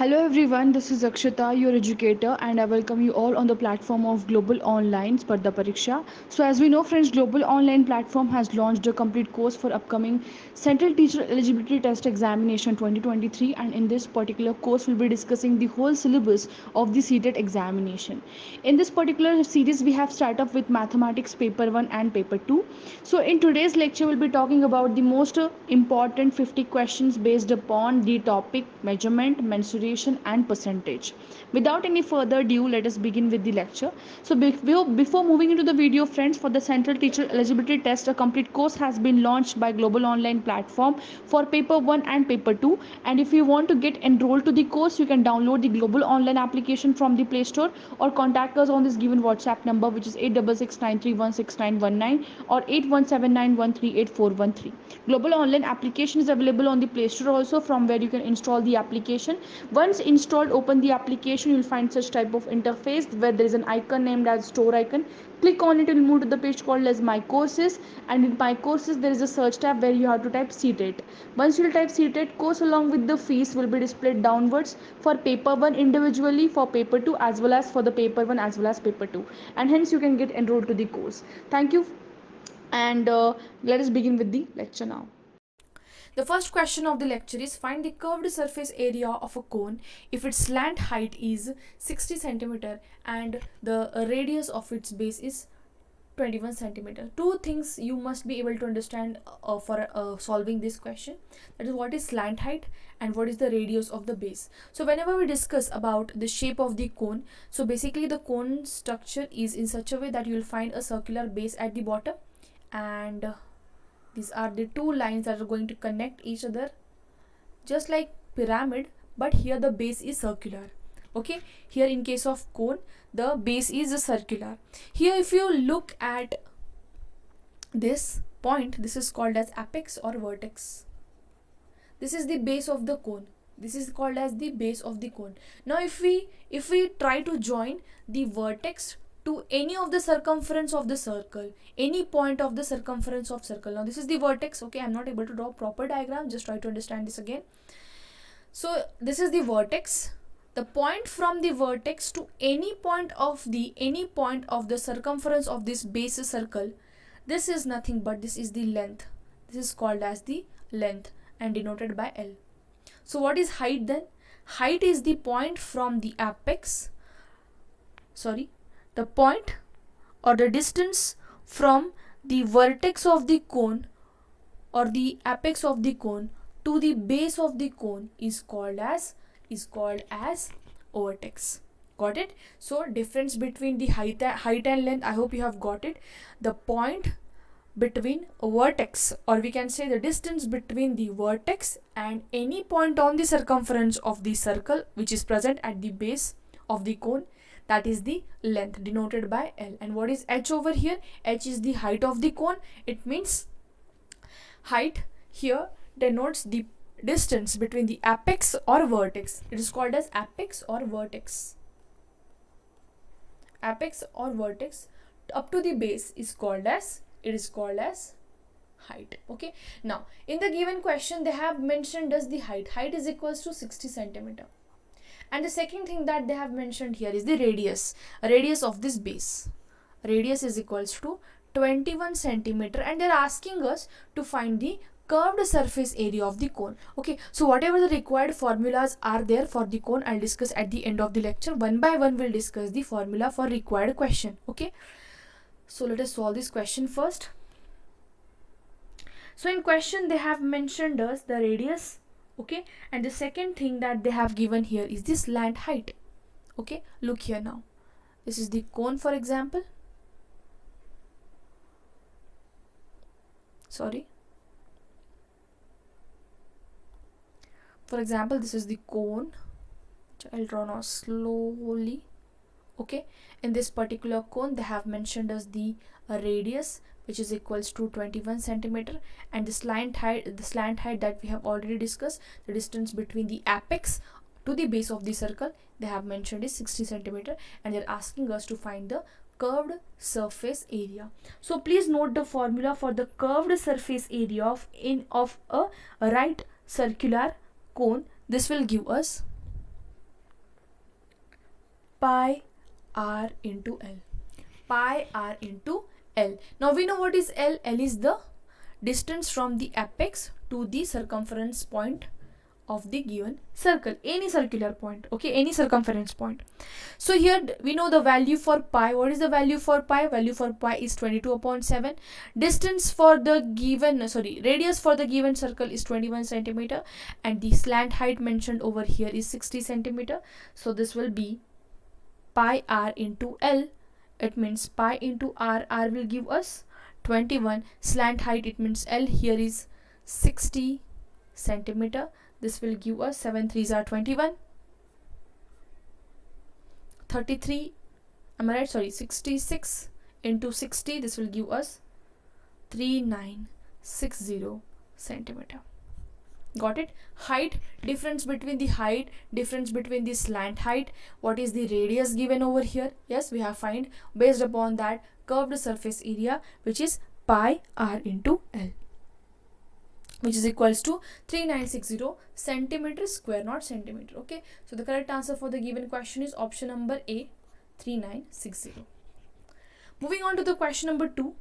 Hello everyone, this is Akshita, your educator, and I welcome you all on the platform of Global Online Sparda Pariksha. So, as we know, friends, Global Online platform has launched a complete course for upcoming Central Teacher Eligibility Test Examination 2023, and in this particular course, we'll be discussing the whole syllabus of the CTET examination. In this particular series, we have started off with Mathematics Paper 1 and Paper 2. So, in today's lecture, we'll be talking about the most important 50 questions based upon the topic measurement, mensuration, and percentage. Without any further ado, let us begin with the lecture. So, before moving into the video, friends, for the Central Teacher Eligibility Test, a complete course has been launched by Global Online platform for Paper 1 and Paper 2. And if you want to get enrolled to the course, you can download the Global Online application from the Play Store or contact us on this given WhatsApp number, which is 8669316919 or 8179138413. Global Online application is available on the Play Store also, from where you can install the application. Once installed, open the application, you'll find such type of interface where there is an icon named as store icon. Click on it, you'll move to the page called as My Courses, and in My Courses there is a search tab where you have to type CTET. Once you'll type CTET, course along with the fees will be displayed downwards for paper 1 individually, for paper 2 as well as for the paper 1 as well as paper 2, and hence you can get enrolled to the course. Thank you, and let us begin with the lecture now. The first question of the lecture is find the curved surface area of a cone if its slant height is 60 cm and the radius of its base is 21 cm. Two things you must be able to understand for solving this question, that is what is slant height and what is the radius of the base. So whenever we discuss about the shape of the cone, so basically the cone structure is in such a way that you will find a circular base at the bottom, and these are the two lines that are going to connect each other, just like pyramid, but here the base is circular. Okay, here in case of cone the base is circular. Here if you look at this point, this is called as apex or vertex. This is the base of the cone. This is called as the base of the cone. Now if we try to join the vertex to any of the circumference of the circle, any point of the circumference of circle. Now this is the vertex. Okay, I'm not able to draw proper diagram, just try to understand this again. So this is the vertex. The point from the vertex to any point of the circumference of this base circle, this is nothing but this is the length. This is called as the length and denoted by L. So what is height then? Height is the point from the apex, the point or the distance from the vertex of the cone or the apex of the cone to the base of the cone is called as vertex. Got it? So difference between the height and length, I hope you have got it. The point between a vertex, or we can say the distance between the vertex and any point on the circumference of the circle which is present at the base of the cone, that is the length denoted by L. And what is H over here? H is the height of the cone. It means height here denotes the distance between the apex or vertex. It is called as apex or vertex. Apex or vertex up to the base is called as height. Okay, now in the given question they have mentioned as the height is equals to 60 centimeter. And the second thing that they have mentioned here is the radius of this base. Radius is equals to 21 centimeter, and they're asking us to find the curved surface area of the cone. Okay, so whatever the required formulas are there for the cone, I'll discuss at the end of the lecture. One by one we'll discuss the formula for required question. Okay, so let us solve this question first. So in question they have mentioned us the radius. Okay, and the second thing that they have given here is the slant height. Okay, look here now. This is the cone, for example. For example, this is the cone, which I'll draw now slowly. Okay, in this particular cone they have mentioned as the radius, which is equals to 21 centimeter, and the slant height that we have already discussed, the distance between the apex to the base of the circle, they have mentioned is 60 centimeter, and they're asking us to find the curved surface area. So please note the formula for the curved surface area of a right circular cone. This will give us pi r into L. Pi r into L. Now we know what is L. L is the distance from the apex to the circumference point of the given circle, any circular point, okay, any circumference point. So here we know the value for pi. What is the value for pi? Value for pi is 22/7. Distance for the given, radius for the given circle is 21 centimeter, and the slant height mentioned over here is 60 centimeter. So this will be pi r into L. It means pi into r. R will give us 21. Slant height, it means L here is 60 centimeter. This will give us 7 3s are 21. 33, am I right? Sorry, 66 into 60. This will give us 3960 centimeter. Got it? Height, difference between the height, difference between the slant height. What is the radius given over here? Yes, we have find based upon that curved surface area, which is pi r into L, which is equals to 3960 centimeter square, not centimeter. Okay, so the correct answer for the given question is option number A, 3960. Moving on to the question number 2.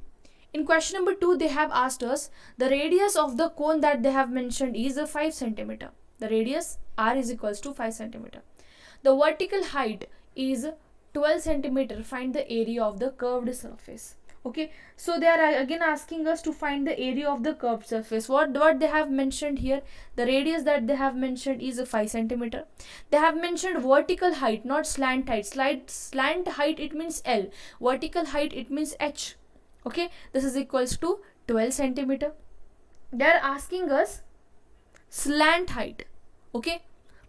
In question number 2, they have asked us the radius of the cone that they have mentioned is a 5 centimeter. The radius r is equals to 5 centimeter. The vertical height is 12 centimeter. Find the area of the curved surface. Okay, so they are again asking us to find the area of the curved surface. What they have mentioned here, the radius that they have mentioned is a 5 centimeter. They have mentioned vertical height, not slant height. Slant height, it means L. Vertical height, it means H. Okay, this is equals to 12 centimeter. They are asking us slant height. Okay,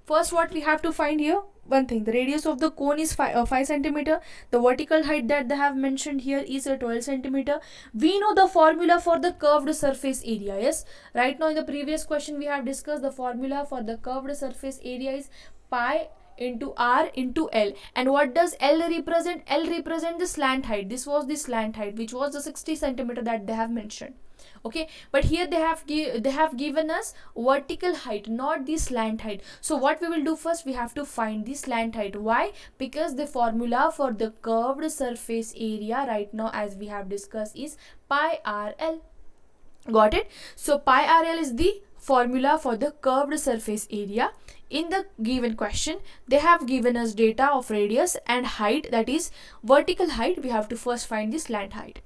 first what we have to find here, one thing, the radius of the cone is 5 centimeter. The vertical height that they have mentioned here is a 12 centimeter. We know the formula for the curved surface area. Yes, right now in the previous question we have discussed the formula for the curved surface area is pi into r into L. And what does L represent? L represent the slant height. This was the slant height, which was the 60 centimeter that they have mentioned. Okay, but here they have given us vertical height, not the slant height. So what we will do first, we have to find the slant height. Why? Because the formula for the curved surface area right now, as we have discussed, is pi r L. Got it? So pi r L is the formula for the curved surface area. In the given question, they have given us data of radius and height, that is vertical height. We have to first find the slant height.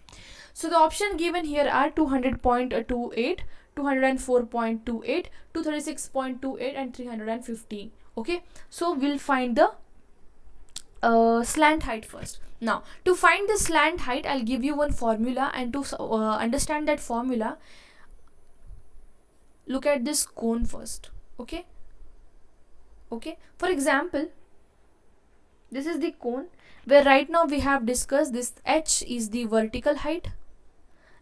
So the option given here are 200.28, 204.28, 236.28 and 315. Okay, so we'll find the slant height first. Now to find the slant height, I'll give you one formula, and to understand that formula, look at this cone first. Okay, for example, this is the cone where right now we have discussed this H is the vertical height,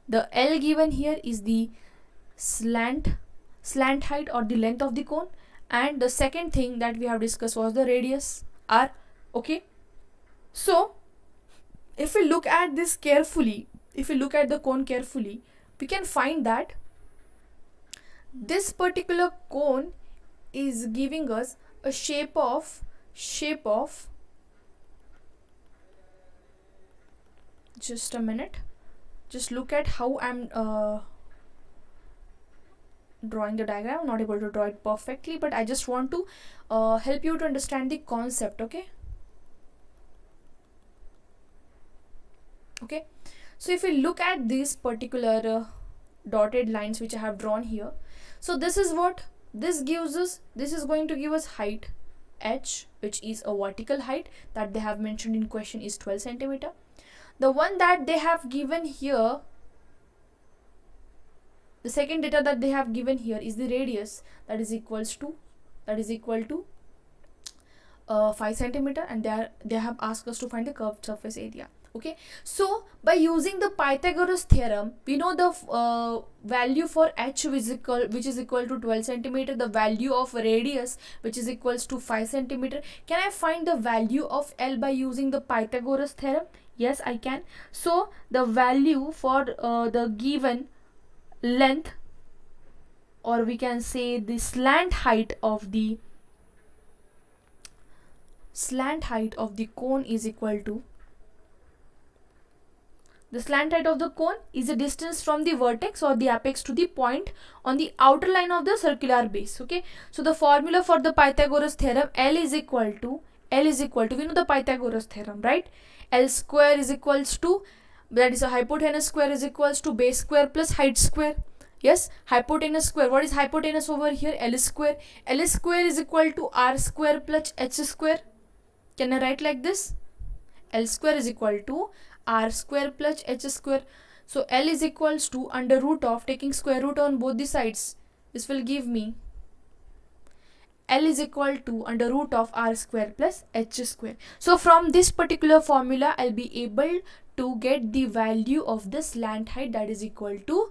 the L given here is the slant height or the length of the cone, and the second thing that we have discussed was the radius r. Okay, so if we look at this carefully, if we look at the cone carefully, we can find that this particular cone is giving us a shape of just a minute, just look at how I'm drawing the diagram. I'm not able to draw it perfectly, but I just want to help you to understand the concept. Okay, so if we look at these particular dotted lines which I have drawn here, so this is what this gives us. This is going to give us height H, which is a vertical height that they have mentioned in question is 12 centimeter. The one that they have given here, the second data that they have given here is the radius, that is equal to 5 centimeter, and they have asked us to find the curved surface area. Okay, so by using the Pythagoras theorem, we know the value for H which is equal to 12 centimeter, the value of radius which is equals to 5 centimeter. Can I find the value of L by using the Pythagoras theorem? Yes, I can. So the value for the given length, or we can say the slant height of the slant height of the cone is equal to, the slant height of the cone is the distance from the vertex or the apex to the point on the outer line of the circular base. Okay, so the formula for the Pythagoras theorem, L is equal to, we know the Pythagoras theorem, right? L square is equals to, that is a hypotenuse square is equals to base square plus height square. Yes, hypotenuse square, what is hypotenuse over here? L square. L square is equal to r square plus h square. Can I write like this? L square is equal to r square plus h square. So L is equals to under root of, taking square root on both the sides, this will give me L is equal to under root of r square plus h square. So from this particular formula, I'll be able to get the value of the slant height, that is equal to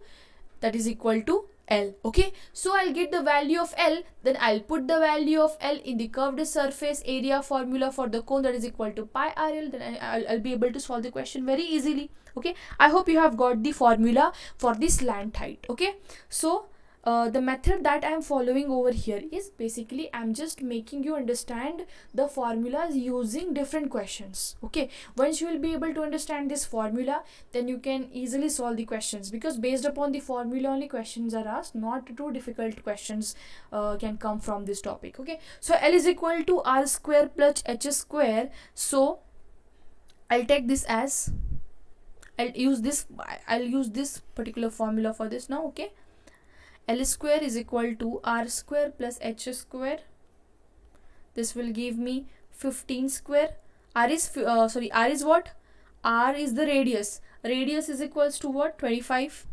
L. Okay, so I'll get the value of L, then I'll put the value of L in the curved surface area formula for the cone, that is equal to pi RL. Then I'll be able to solve the question very easily. Okay, I hope you have got the formula for the slant height. Okay, so the method that I am following over here is basically I'm just making you understand the formulas using different questions. Okay, once you will be able to understand this formula, then you can easily solve the questions, because based upon the formula only questions are asked, not too difficult questions can come from this topic. Okay, so L is equal to r square plus h square. So I'll take this as, I'll use this particular formula for this now. Okay, L square is equal to r square plus h square. This will give me 15 square. R is what? R is the radius. Radius is equals to what? 25.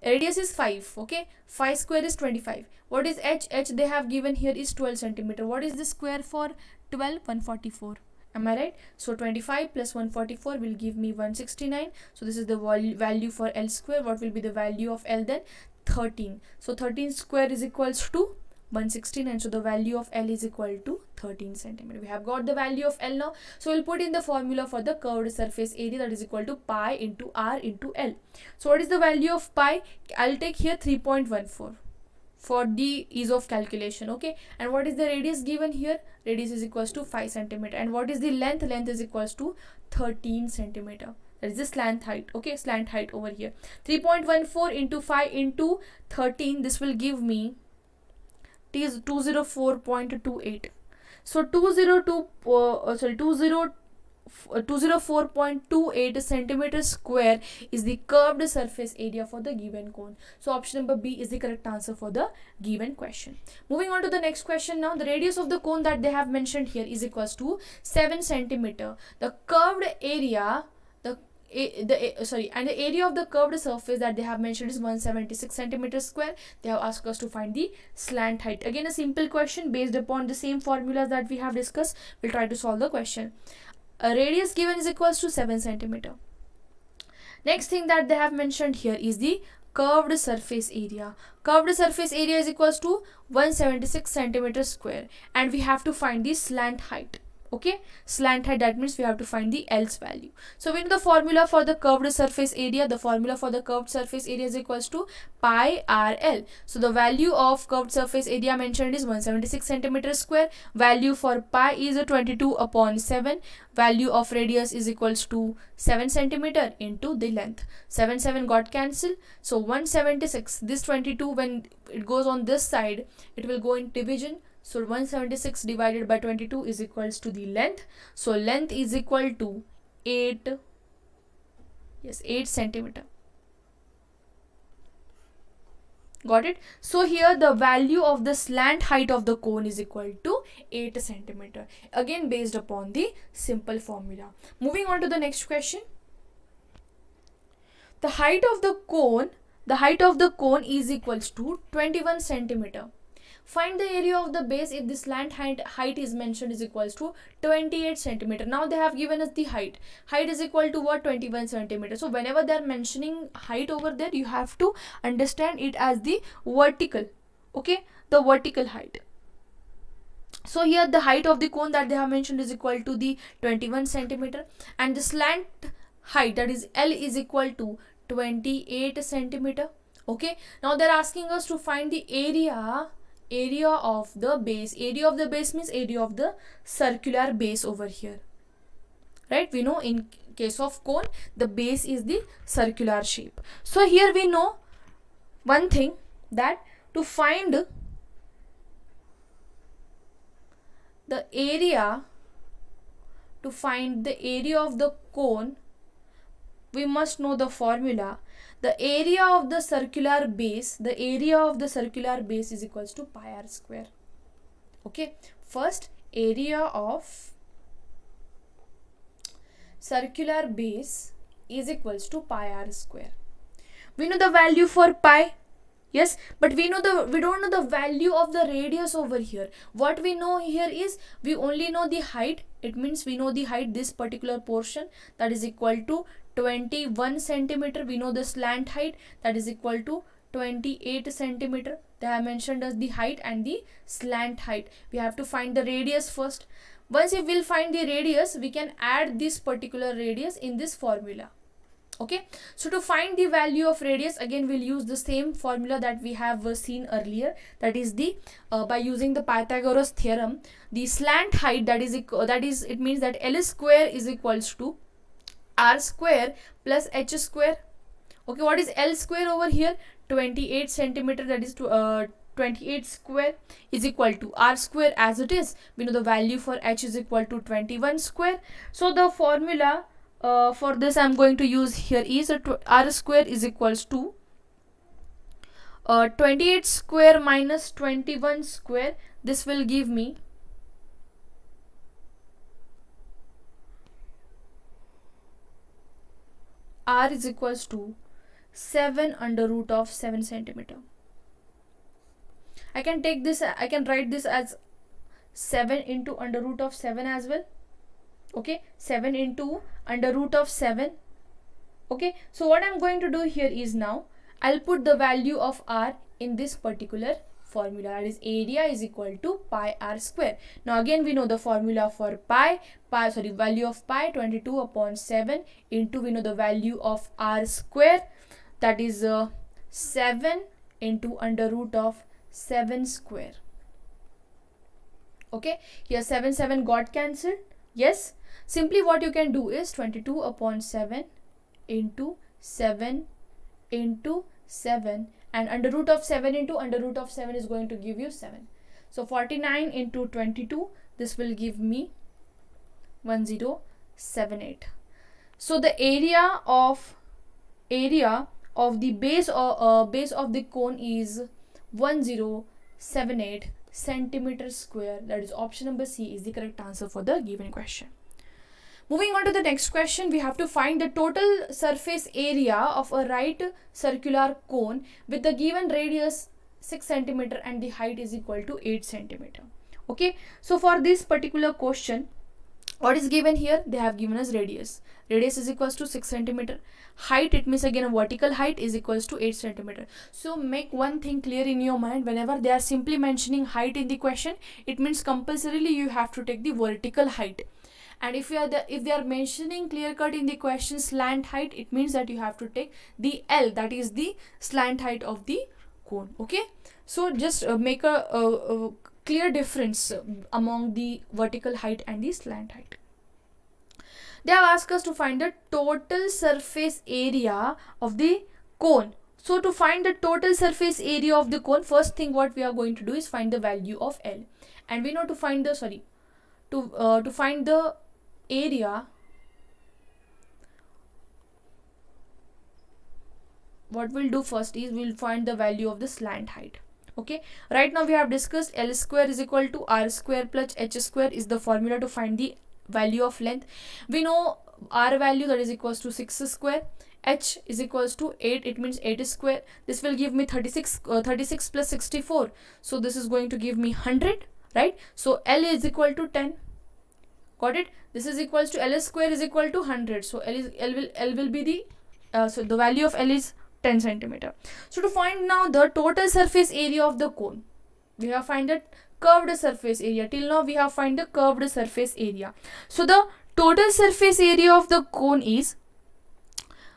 Radius is 5. Okay, 5 square is 25. What is h? H they have given here is 12 centimeter. What is the square for 12? 144. Am I right? So 25 plus 144 will give me 169. So this is the value for L square. What will be the value of L then? 13. So 13 square is equals to 169. So the value of L is equal to 13 centimeter. We have got the value of L now. So we'll put in the formula for the curved surface area, that is equal to pi into r into L. So what is the value of pi? I'll take here 3.14 for the ease of calculation. Okay, and what is the radius given here? Radius is equals to 5 centimeter. And what is the length? Length is equals to 13 centimeter. That is the slant height. Okay, slant height over here. 3.14 into 5 into 13, this will give me, T is 204.28. So 204.28 centimeter square is the curved surface area for the given cone. So option number B is the correct answer for the given question. Moving on to the next question now. The radius of the cone that they have mentioned here is equals to 7 centimeter. The curved area, and the area of the curved surface that they have mentioned is 176 centimeters square. They have asked us to find the slant height. Again, a simple question based upon the same formulas that we have discussed. We'll try to solve the question. A radius given is equals to 7 centimeter. Next thing that they have mentioned here is the curved surface area. Curved surface area is equals to 176 centimeters square, and we have to find the slant height. Okay, slant height, that means we have to find the L's value. So we know the formula for the curved surface area. The formula for the curved surface area is equals to pi RL. So the value of curved surface area mentioned is 176 centimeters square. Value for pi is 22/7. Value of radius is equals to 7 centimeter into the length. 7 got cancelled. So 176. This 22, when it goes on this side, it will go in division. So 176 divided by 22 is equals to the length. So length is equal to 8 centimeter. Got it? So here the value of the slant height of the cone is equal to 8 centimeter. Again, based upon the simple formula. Moving on to the next question. The height of the cone is equals to 21 centimeter. Find the area of the base if the slant height is mentioned is equals to 28 centimeter. Now they have given us the height. Height is equal to what? 21 centimeter. So whenever they are mentioning height over there, you have to understand it as the vertical. Okay, the vertical height. So here the height of the cone that they have mentioned is equal to the 21 centimeter, and the slant height, that is L, is equal to 28 centimeter. Okay, now they're asking us to find the area area of the base. Area of the base means area of the circular base over here, right? We know in case of cone, the base is the circular shape. So here we know one thing, that to find the area, of the cone, we must know the formula. The area of the circular base, is equals to pi r square. Okay, first, area of circular base is equals to pi r square. We know the value for pi, yes, but we don't know the value of the radius over here. What we know here is, we only know the height. It means we know the height, this particular portion, that is equal to 21 centimeter. We know the slant height, that is equal to 28 centimeter. They have mentioned as the height and the slant height. We have to find the radius first. Once we will find the radius, we can add this particular radius in this formula. Okay, so to find the value of radius, again we'll use the same formula that we have seen earlier, that is the by using the Pythagoras theorem, the slant height, it means that L square is equals to r square plus h square. Okay, what is L square over here? 28 centimeter, that is 28 square is equal to r square as it is. We know the value for h is equal to 21 square. So the formula for this I'm going to use here is r square is equals to 28 square minus 21 square. This will give me r is equals to 7 under root of 7 centimeter. I can write this as 7 into under root of 7 as well. Okay, 7 into under root of 7. Okay, so what I'm going to do here is, now I'll put the value of r in this particular formula, that is area is equal to pi r square. Now again we know the formula for value of pi, 22 upon 7 into, we know the value of r square, that is 7 into under root of 7 square. Okay, here 7 got cancelled. Yes, simply what you can do is 22 upon 7 into 7 into 7, and under root of 7 into under root of 7 is going to give you 7. So 49 into 22, this will give me 1078. So the area of the base of the cone is 1078 centimeter square. That is option number C is the correct answer for the given question. Moving on to the next question, we have to find the total surface area of a right circular cone with the given radius 6 centimeter and the height is equal to 8 centimeter. Okay, so for this particular question, what is given here? They have given us radius. Radius is equals to 6 centimeter. Height, it means again a vertical height, is equals to 8 centimeter. So make one thing clear in your mind, whenever they are simply mentioning height in the question, it means compulsorily you have to take the vertical height. And if they are mentioning clear cut in the question slant height, it means that you have to take the L, that is the slant height of the cone. Okay, so just make a clear difference among the vertical height and the slant height. They have asked us to find the total surface area of the cone. So to find the total surface area of the cone, first thing what we are going to do is find the value of L, and we know to find the to find the area, what we'll do first is we'll find the value of the slant height. Okay, right now we have discussed L square is equal to r square plus h square is the formula to find the value of length. We know r value, that is equals to 6 square, h is equals to 8, it means 8 square. This will give me 36 plus 64, so this is going to give me 100, right? So L is equal to 10. Got it? This is equals to L square is equal to 100. So L will be the so the value of L is 10 centimeter. So to find now the total surface area of the cone, we have find the curved surface area. Till now we have find the curved surface area. So the total surface area of the cone is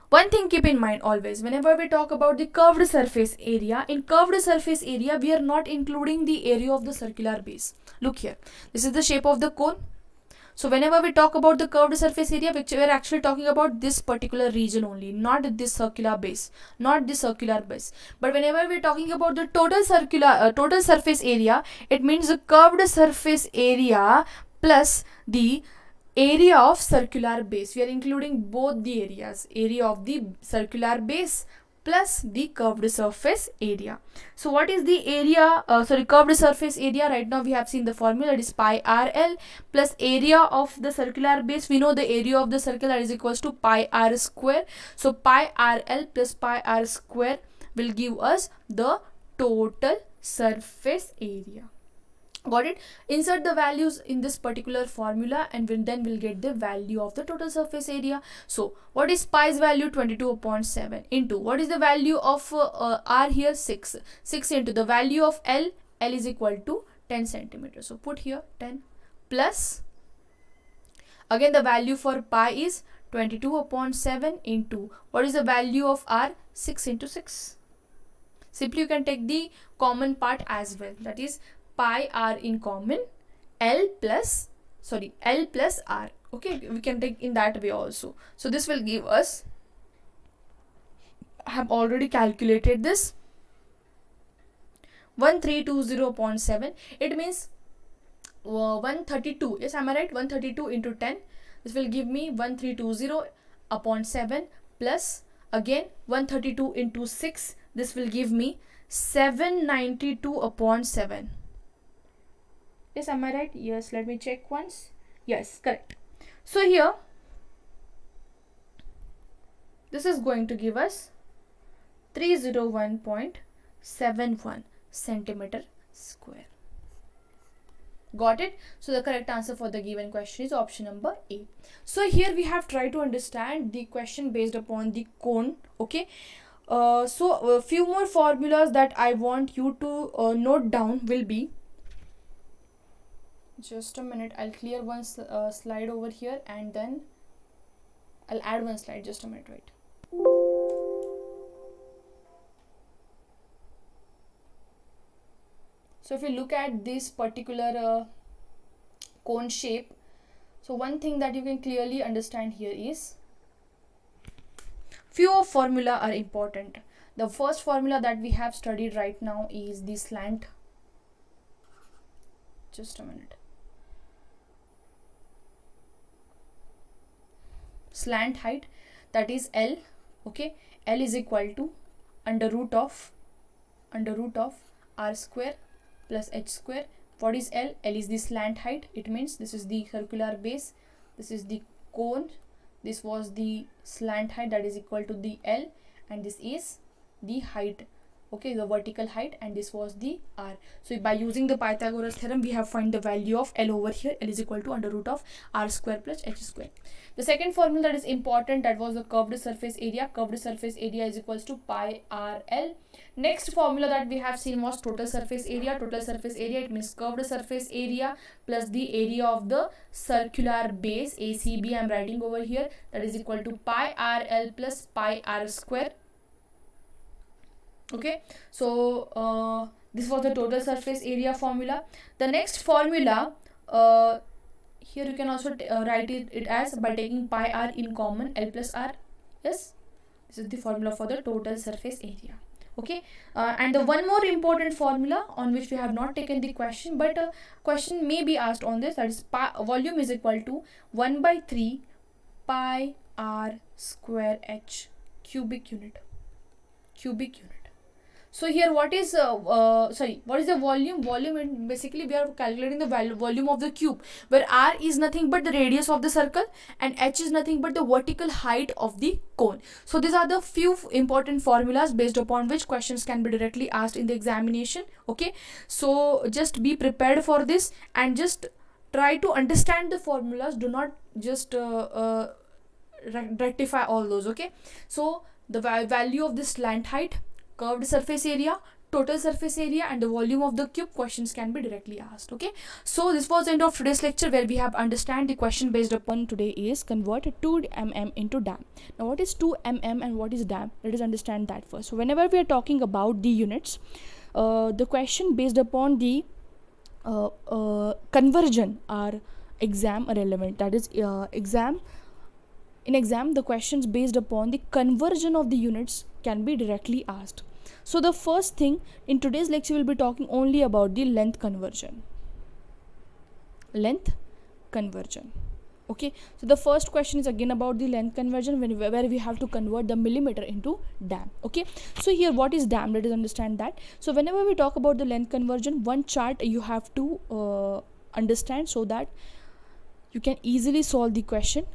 One thing keep in mind always, whenever we talk about the curved surface area, in curved surface area we are not including the area of the circular base. Look here, this is the shape of the cone. So whenever we talk about the curved surface area, we are actually talking about this particular region only, not this circular base, not this circular base. But whenever we are talking about the total surface area, it means the curved surface area plus the area of circular base. We are including both the areas, area of the circular base plus the curved surface area. So what is the area, curved surface area? Right now we have seen the formula, that is pi rl plus area of the circular base. We know the area of the circle, that is equals to pi r square. So pi rl plus pi r square will give us the total surface area. Got it? Insert the values in this particular formula and then we'll get the value of the total surface area. So what is pi's value? 22/7 into what is the value of r here? 6 into the value of l is equal to 10 centimeters. So put here 10 plus, again the value for pi is 22/7 into what is the value of r? 6 into 6. Simply you can take the common part as well, that is pi r in common, l plus r. Okay, we can take in that way also. So this will give us, I have already calculated this, 1320/7. It means 132. Yes, am I right? 132 into 10. This will give me 1320/7 plus again 132 into 6. This will give me 792/7. Yes, am I right? Yes, let me check once. Yes, correct. So here, this is going to give us 301.71 centimeter square. Got it? So the correct answer for the given question is option number A. So here we have tried to understand the question based upon the cone. Okay. So a few more formulas that I want you to note down will be, just a minute, I'll clear one slide over here and then I'll add one slide. Just a minute, wait. So if you look at this particular cone shape, so one thing that you can clearly understand here is few of formula are important. The first formula that we have studied right now is the slant. Just a minute. Slant height, that is L. Okay, L is equal to under root of r square plus h square. What is L? L is the slant height. It means this is the circular base, this is the cone, this was the slant height, that is equal to the L, and this is the height, okay, the vertical height, and this was the r. So by using the Pythagoras theorem, we have find the value of L over here. L is equal to under root of r square plus h square. The second formula that is important, that was the curved surface area. Curved surface area is equals to pi r l. Next formula that we have seen was total surface area. Total surface area, it means curved surface area plus the area of the circular base, ACB I am writing over here, that is equal to pi r l plus pi r square. Okay, so this was the total surface area formula. The next formula, here you can also write it as by taking pi r in common, L plus r. Yes, this is the formula for the total surface area. Okay, and the one more important formula on which we have not taken the question, but a question may be asked on this, that is volume is equal to 1/3 pi r square h cubic unit. So here what is what is the volume? Volume, basically we are calculating the volume of the cube, where r is nothing but the radius of the circle and h is nothing but the vertical height of the cone. So these are the few important formulas based upon which questions can be directly asked in the examination. Okay, so just be prepared for this and just try to understand the formulas. Do not just rectify all those. Okay, so the value of this slant height, curved surface area, total surface area and the volume of the cube questions can be directly asked. Okay, so this was the end of today's lecture, where we have understand the question based upon today is convert 2 mm into dam. Now what is 2 mm and what is dam? Let us understand that first. So whenever we are talking about the units, the question based upon the conversion are exam relevant. That is in exam the questions based upon the conversion of the units can be directly asked. So the first thing in today's lecture, we'll be talking only about the length conversion. Okay, so the first question is again about the length conversion, where we have to convert the millimeter into dam. Okay, so here what is dam? Let us understand that. So whenever we talk about the length conversion, one chart you have to understand, so that you can easily solve the question.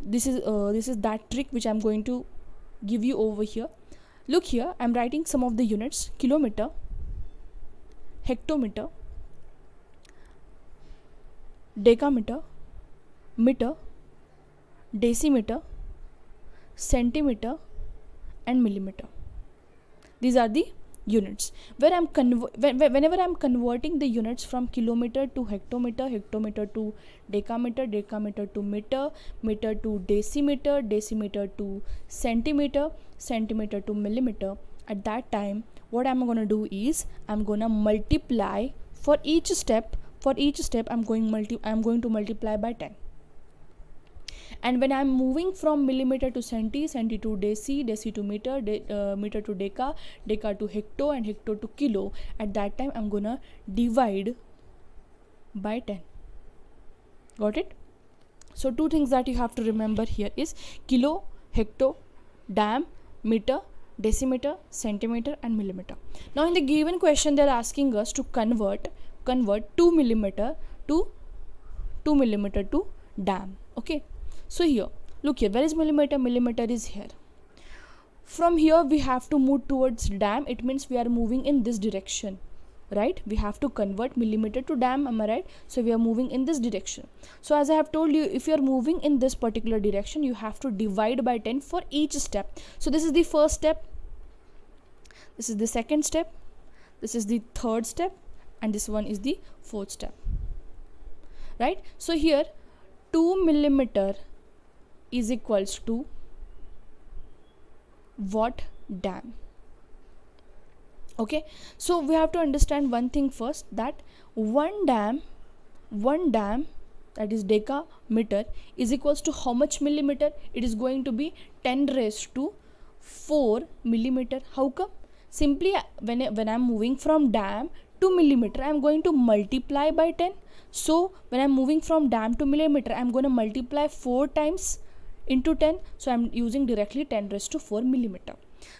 This is that trick which I'm going to give you over here. Look here, I'm writing some of the units: kilometer, hectometer, decameter, meter, decimeter, centimeter and millimeter. These are the units where whenever I'm converting the units from kilometer to hectometer, hectometer to decameter, decameter to meter, meter to decimeter, decimeter to centimeter, centimeter to millimeter, at that time what I'm going to do is I'm going to multiply for each step. I'm going to multiply by 10. And when I'm moving from millimeter to centi, centi to deci, deci to meter, meter to deca, deca to hecto and hecto to kilo, at that time I'm gonna divide by 10. Got it? So two things that you have to remember here is kilo, hecto, dam, meter, decimeter, centimeter and millimeter. Now in the given question they're asking us to convert 2 millimeter to dam. Okay, so here look here, where is millimeter? Millimeter is here. From here we have to move towards dam. It means we are moving in this direction, right? We have to convert millimeter to dam, am I right? So we are moving in this direction. So as I have told you, if you are moving in this particular direction, you have to divide by 10 for each step. So this is the first step, this is the second step, this is the third step, and this one is the fourth step, right? So here 2 millimeter is equals to what dam? Okay, so we have to understand one thing first, that one dam that is decameter is equals to how much millimeter? It is going to be 10 raised to 4 millimeter. How come? Simply when I'm moving from dam to millimeter, I'm going to multiply by 10. So when I'm moving from dam to millimeter, I'm going to multiply 4 times into 10. So I'm using directly 10 raised to 4 millimeter.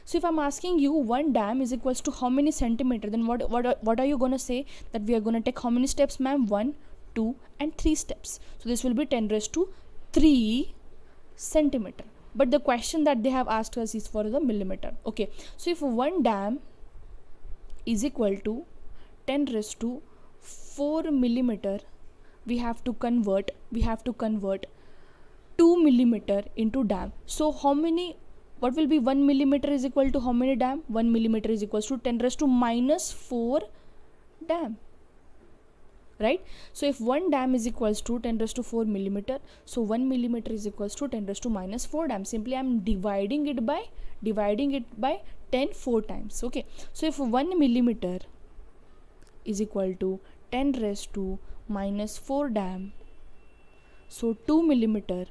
So if I'm asking you one dam is equals to how many centimeter, then what are you going to say? That we are going to take how many steps, ma'am? 1, 2 and 3 steps. So this will be 10 raised to 3 centimeter. But the question that they have asked us is for the millimeter. Okay, so if one dam is equal to 10 raised to 4 millimeter, we have to convert 2 millimeter into dam. So how many, what will be 1 millimeter is equal to how many dam? 1 millimeter is equals to 10 raised to minus 4 dam, right? So if one dam is equals to 10 raised to 4 millimeter, so 1 millimeter is equals to 10 raised to minus 4 dam. Simply I'm dividing it by 10 4 times. Okay, so if 1 millimeter is equal to 10 raised to minus 4 dam, so 2 millimeter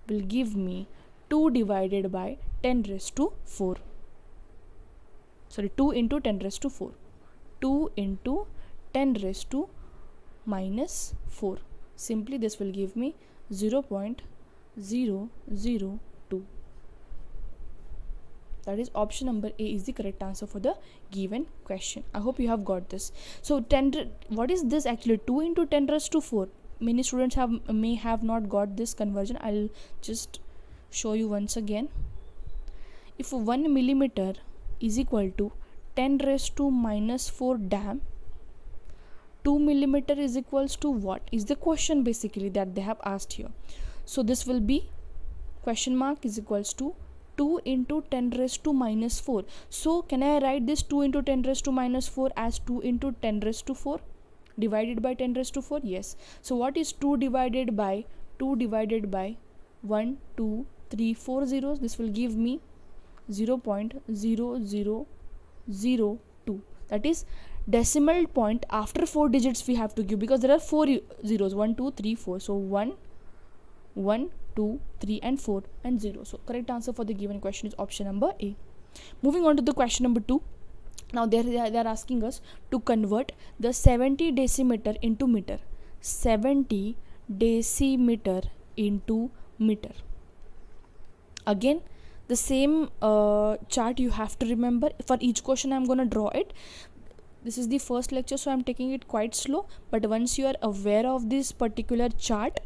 will give me 2 divided by 10 raised to 4. Sorry, 2 into 10 raised to 4. 2 into 10 raised to minus 4. Simply this will give me 0.002. That is option number A is the correct answer for the given question. I hope you have got this. So what is this actually? 2 into 10 raised to 4. Many students may have not got this conversion. I'll just show you once again. If 1 millimeter is equal to 10 raised to minus 4 dam, 2 millimeter is equals to what is the question basically that they have asked here. So this will be question mark is equals to 2 into 10 raised to minus 4. So can I write this 2 into 10 raised to minus 4 as 2 into 10 raised to 4 divided by 10 raised to 4? Yes. So what is 2 divided by 1, 2, 3, 4 zeros? This will give me 0.0002. That is decimal point after 4 digits we have to give, because there are 4 zeros, 1, 2, 3, 4. So 1, 2, 3 and 4 and 0. So correct answer for the given question is option number A. Moving on to the question number 2. Now they are asking us to convert the 70 decimeter into meter. 70 decimeter into meter. Again the same chart you have to remember. For each question I am going to draw it. This is the first lecture, so I am taking it quite slow, but once you are aware of this particular chart,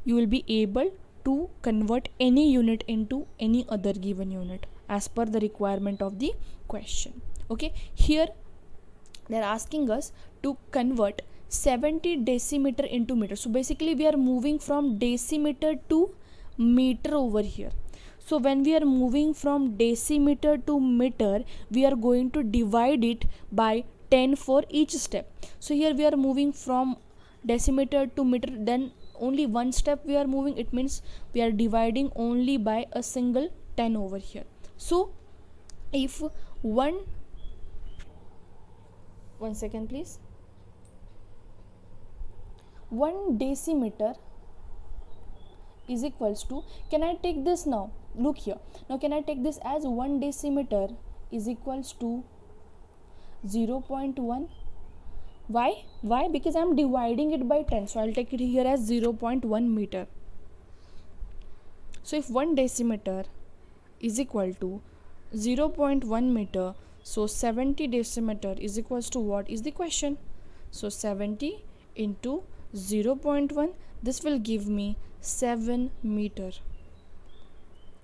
you will be able to convert any unit into any other given unit as per the requirement of the question. Okay, here they are asking us to convert 70 decimeter into meter. So basically we are moving from decimeter to meter over here. So when we are moving from decimeter to meter, we are going to divide it by 10 for each step. So here we are moving from decimeter to meter, then only one step we are moving. It means we are dividing only by a single 10 over here. So if one second please, 1 decimeter is equals to, can I take this now? Look here. Now can I take this as 1 decimeter is equals to 0.1? Why? Because I am dividing it by 10. So I'll take it here as 0.1 meter. So if 1 decimeter is equal to 0.1 meter, so 70 decimeter is equals to what is the question? So 70 into 0.1, this will give me 7 meter.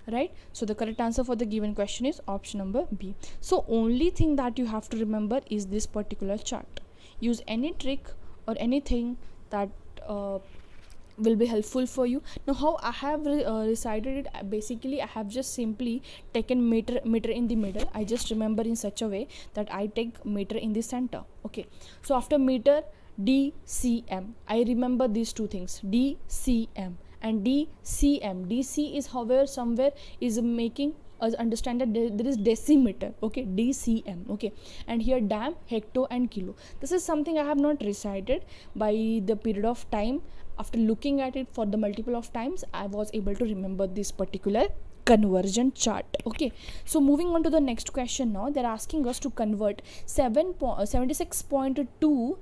Right? So the correct answer for the given question is option number B. So only thing that you have to remember is this particular chart. Use any trick or anything that will be helpful for you. Now how I have recited it, basically I have just simply taken meter in the middle. I just remember in such a way that I take meter in the center. Okay, so after meter, DCM, I remember these two things, DCM and DCM. DC is however somewhere is making us understand that there is decimeter. Okay, DCM. Okay, and here dam, hecto and kilo. This is something I have not recited. By the period of time, after looking at it for the multiple of times, I was able to remember this particular conversion chart. Okay, so moving on to the next question. Now they're asking us to convert 76.2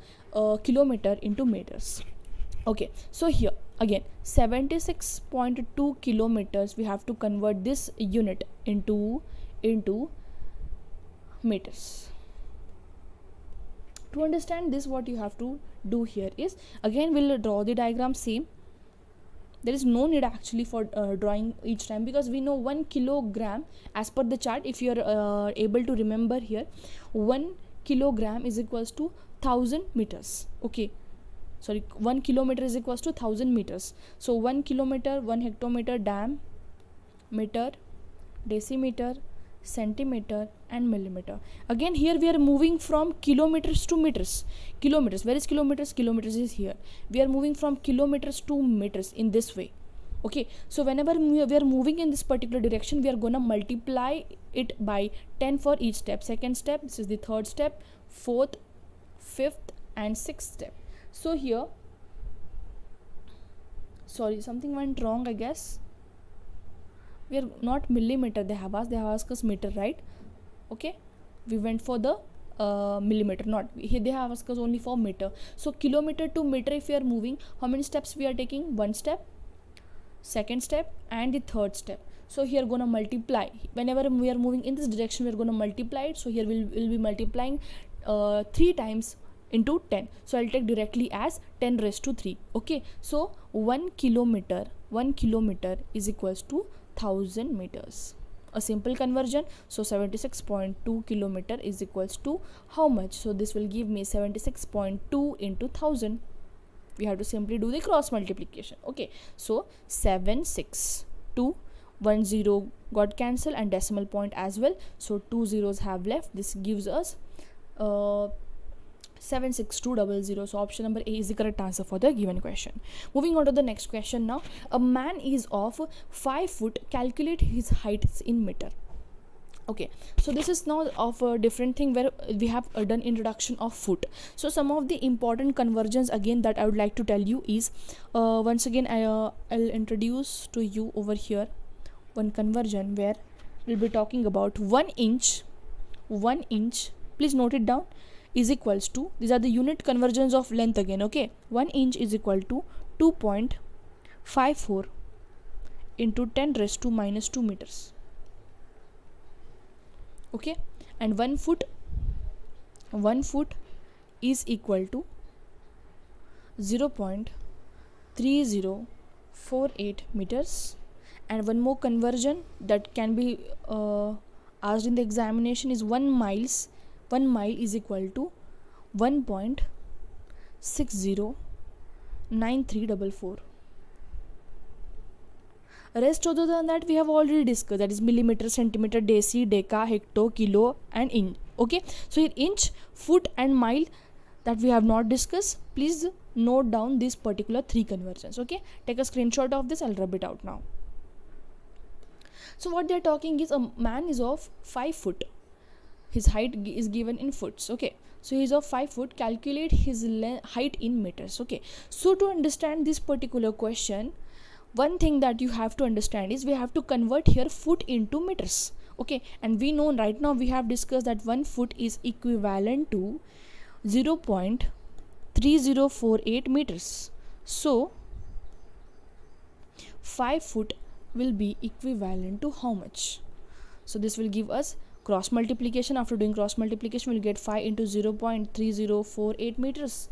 kilometer into meters. Okay, so here again 76.2 kilometers, we have to convert this unit into meters. To understand this, what you have to do here is, again we'll draw the diagram same. There is no need actually for drawing each time, because we know 1 kilogram as per the chart. If you are able to remember here, 1 kilogram is equals to 1000 meters. Okay, sorry, 1 kilometer is equals to 1000 meters. So 1 kilometer, 1 hectometer, dam, meter, decimeter, centimeter and millimeter. Again here we are moving from kilometers to meters. Kilometers, where is kilometers? Kilometers is here. We are moving from kilometers to meters in this way. Okay, so whenever we are moving in this particular direction, we are gonna multiply it by 10 for each step. Second step, this is the third step, fourth, fifth and sixth step. So here, sorry, something went wrong, I guess. We are not millimeter, they have asked us meter, right? Okay, we went for the millimeter, not here they have asked us only for meter. So kilometer to meter, if we are moving, how many steps we are taking? One step, second step and the third step. So here gonna multiply, whenever we are moving in this direction, we are gonna multiply it. So here we'll be multiplying 3 times into 10. So I'll take directly as 10 raised to 3. Okay, so 1 kilometer is equals to 1000 meters. A simple conversion. So 76.2 kilometer is equals to how much? So this will give me 76.2 into 1000. We have to simply do the cross multiplication. Okay, so 762 1 0 got cancelled and decimal point as well, so 2 zeros have left. This gives us 76200. So option number A is the correct answer for the given question. Moving on to the next question now. A man is of 5 foot, calculate his height in meter. Okay, so this is now of a different thing where we have done introduction of foot. So some of the important conversions again that I would like to tell you is once again I'll introduce to you over here one conversion where we'll be talking about 1 inch, please note it down, is equals to, these are the unit conversions of length again. Okay, 1 inch is equal to 2.54 into 10 raised to minus 2 meters. Okay, and 1 foot is equal to 0.3048 meters. And one more conversion that can be asked in the examination is 1 mile is equal to 1.609344. Rest other than that we have already discussed, that is millimeter, centimeter, deci, deca, hecto, kilo and inch. Okay, so here inch, foot and mile that we have not discussed. Please note down these particular 3 conversions. Okay, take a screenshot of this. I'll rub it out now. So what they are talking is a man is of 5 foot, his height is given in foots. Okay, so he is of 5 foot, calculate his height in meters. Okay, so to understand this particular question, one thing that you have to understand is we have to convert here foot into meters. Okay, and we know right now we have discussed that 1 foot is equivalent to 0.3048 meters. So 5 foot will be equivalent to how much? So this will give us cross multiplication. After doing cross multiplication, we'll get 5 into 0.3048 meters,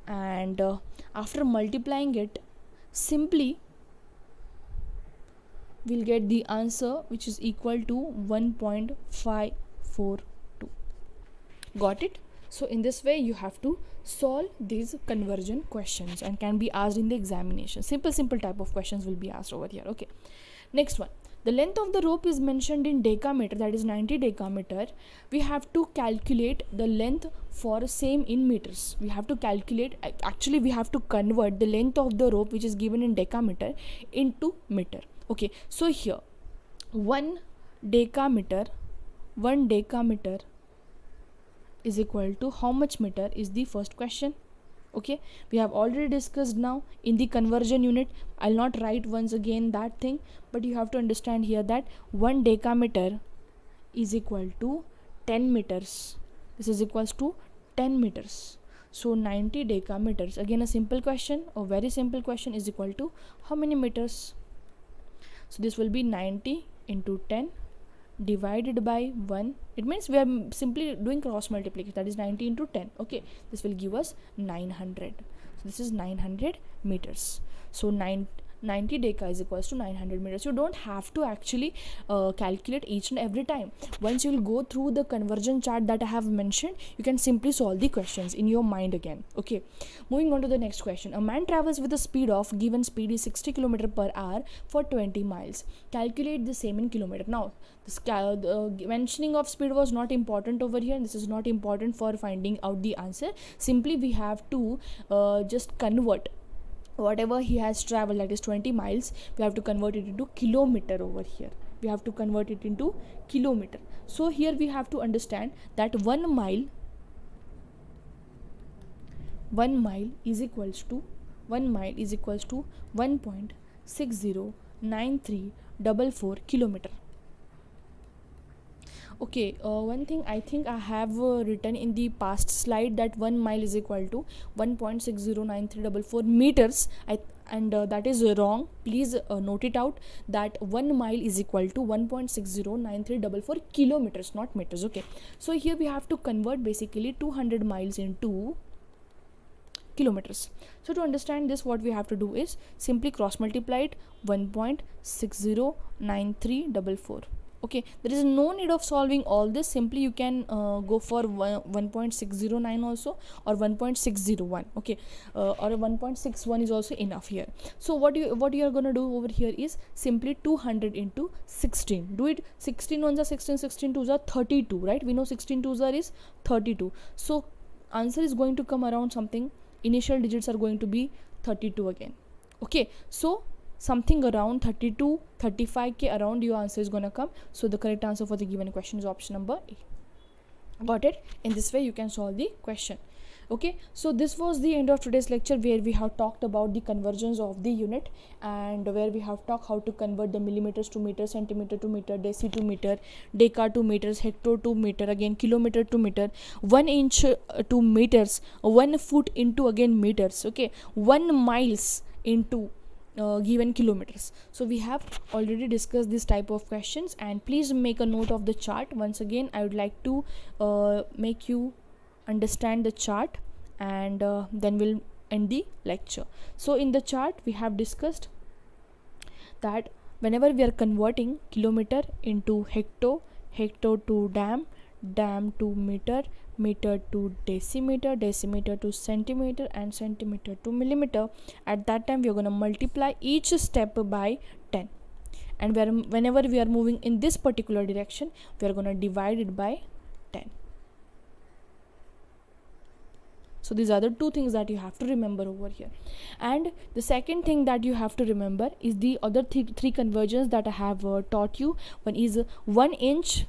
and after multiplying it, simply we'll get the answer which is equal to 1.542. Got it? So in this way you have to solve these conversion questions and can be asked in the examination. Simple type of questions will be asked over here. Okay, next one. The length of the rope is mentioned in decameter, that is 90 decameter. We have to calculate the length for same in meters. We have to calculate, actually we have to convert the length of the rope which is given in decameter into meter. Okay, so here 1 decameter is equal to how much meter is the first question. Okay, we have already discussed now in the conversion unit. I'll not write once again that thing, but you have to understand here that 1 decameter is equal to 10 meters. This is equals to 10 meters. So 90 decameters, again a simple question, a very simple question, is equal to how many meters? So this will be 90 into 10 divided by 1. It means we are simply doing cross multiplication, that is 90 into 10. Okay, this will give us 900. So this is 900 meters. So 90 deca is equals to 900 meters. You don't have to actually calculate each and every time. Once you will go through the conversion chart that I have mentioned, you can simply solve the questions in your mind again. Okay, moving on to the next question. A man travels with a speed of, given speed is 60 km per hour for 20 miles. Calculate the same in kilometer. Now the mentioning of speed was not important over here, and this is not important for finding out the answer. Simply we have to just convert whatever he has traveled, that is 20 miles, we have to convert it into kilometer over here. We have to convert it into kilometer. So here we have to understand that 1 mile is equals to 1.609344 kilometer. Okay, one thing I think I have written in the past slide that 1 mile is equal to 1.609344 meters, and that is wrong. Please note it out that 1 mile is equal to 1.609344 kilometers, not meters. Okay, so here we have to convert basically 200 miles into kilometers. So to understand this, what we have to do is simply cross multiply it, 1.609344. Okay, there is no need of solving all this. Simply you can go for 1.609 also, or 1.601. Okay, or 1.61 is also enough here. So what you are going to do over here is simply 200 into 16. Do it. 16 ones are 16, 16 twos are 32, right? We know 16 twos are is 32. So answer is going to come around something, initial digits are going to be 32 again. Okay, so something around 32 35k around your answer is gonna come. So the correct answer for the given question is option number A. Got it? In this way you can solve the question. Okay, so this was the end of today's lecture, where we have talked about the conversions of the unit, and where we have talked how to convert the millimeters to meter, centimeter to meter, deci to meter, deca to meters, hecto to meter, again kilometer to meter, 1 inch to meters, 1 foot into again meters, okay, 1 miles into given kilometers. So we have already discussed this type of questions, and please make a note of the chart. Once again I would like to make you understand the chart, and then we'll end the lecture. So in the chart we have discussed that whenever we are converting kilometer into hecto, hecto to dam, dam to meter, meter to decimeter, decimeter to centimeter, and centimeter to millimeter, at that time we are going to multiply each step by 10, and whenever we are moving in this particular direction we are going to divide it by 10. So these are the two things that you have to remember over here. And the second thing that you have to remember is the other three conversions that I have taught you. One is 1 inch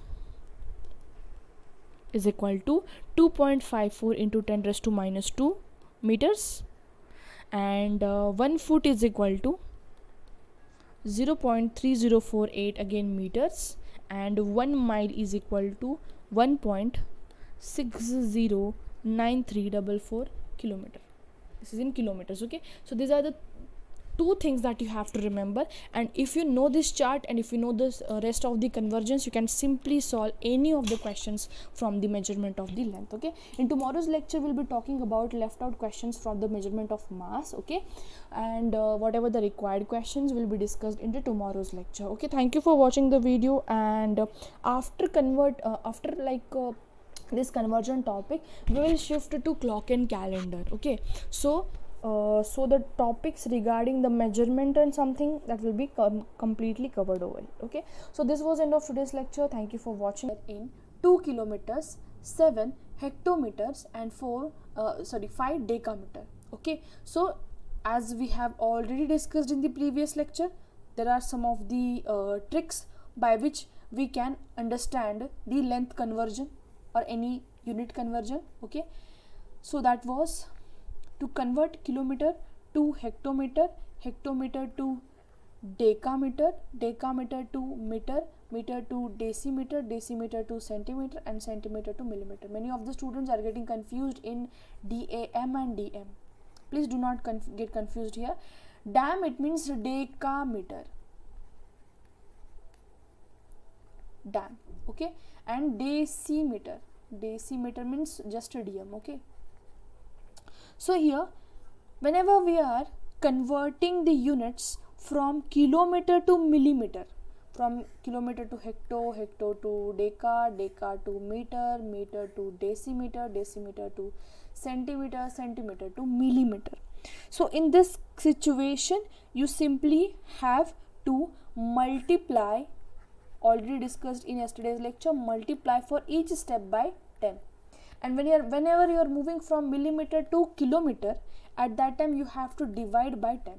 is equal to 2.54 into 10 raised to minus 2 meters, and 1 foot is equal to 0.3048 again meters, and 1 mile is equal to 1.609344 kilometer. This is in kilometers. Okay, so these are the two things that you have to remember, and if you know this chart and if you know this rest of the conversions, you can simply solve any of the questions from the measurement of the length. Okay, in tomorrow's lecture we'll be talking about left out questions from the measurement of mass. Okay, and whatever the required questions will be discussed in the tomorrow's lecture. Okay, thank you for watching the video, and after this conversion topic we will shift to clock and calendar. Okay, so the topics regarding the measurement and something that will be completely covered over it. Okay, so this was end of today's lecture. Thank you for watching. In 2 kilometers, 7 hectometers, and 5 decameter. Okay, so as we have already discussed in the previous lecture, there are some of the tricks by which we can understand the length conversion or any unit conversion. Okay, so that was to convert kilometer to hectometer, hectometer to decameter, decameter to meter, meter to decimeter, decimeter to centimeter, and centimeter to millimeter. Many of the students are getting confused in DAM and DM. Please do not get confused here. DAM, it means decameter, DAM. Okay, and decimeter, decimeter means just a DM. Okay, so here whenever we are converting the units from kilometer to millimeter, from kilometer to hecto, hecto to deca, deca to meter, meter to decimeter, decimeter to centimeter, centimeter to millimeter. So in this situation you simply have to multiply, already discussed in yesterday's lecture, multiply for each step by 10. And whenever you are moving from millimeter to kilometer, at that time you have to divide by 10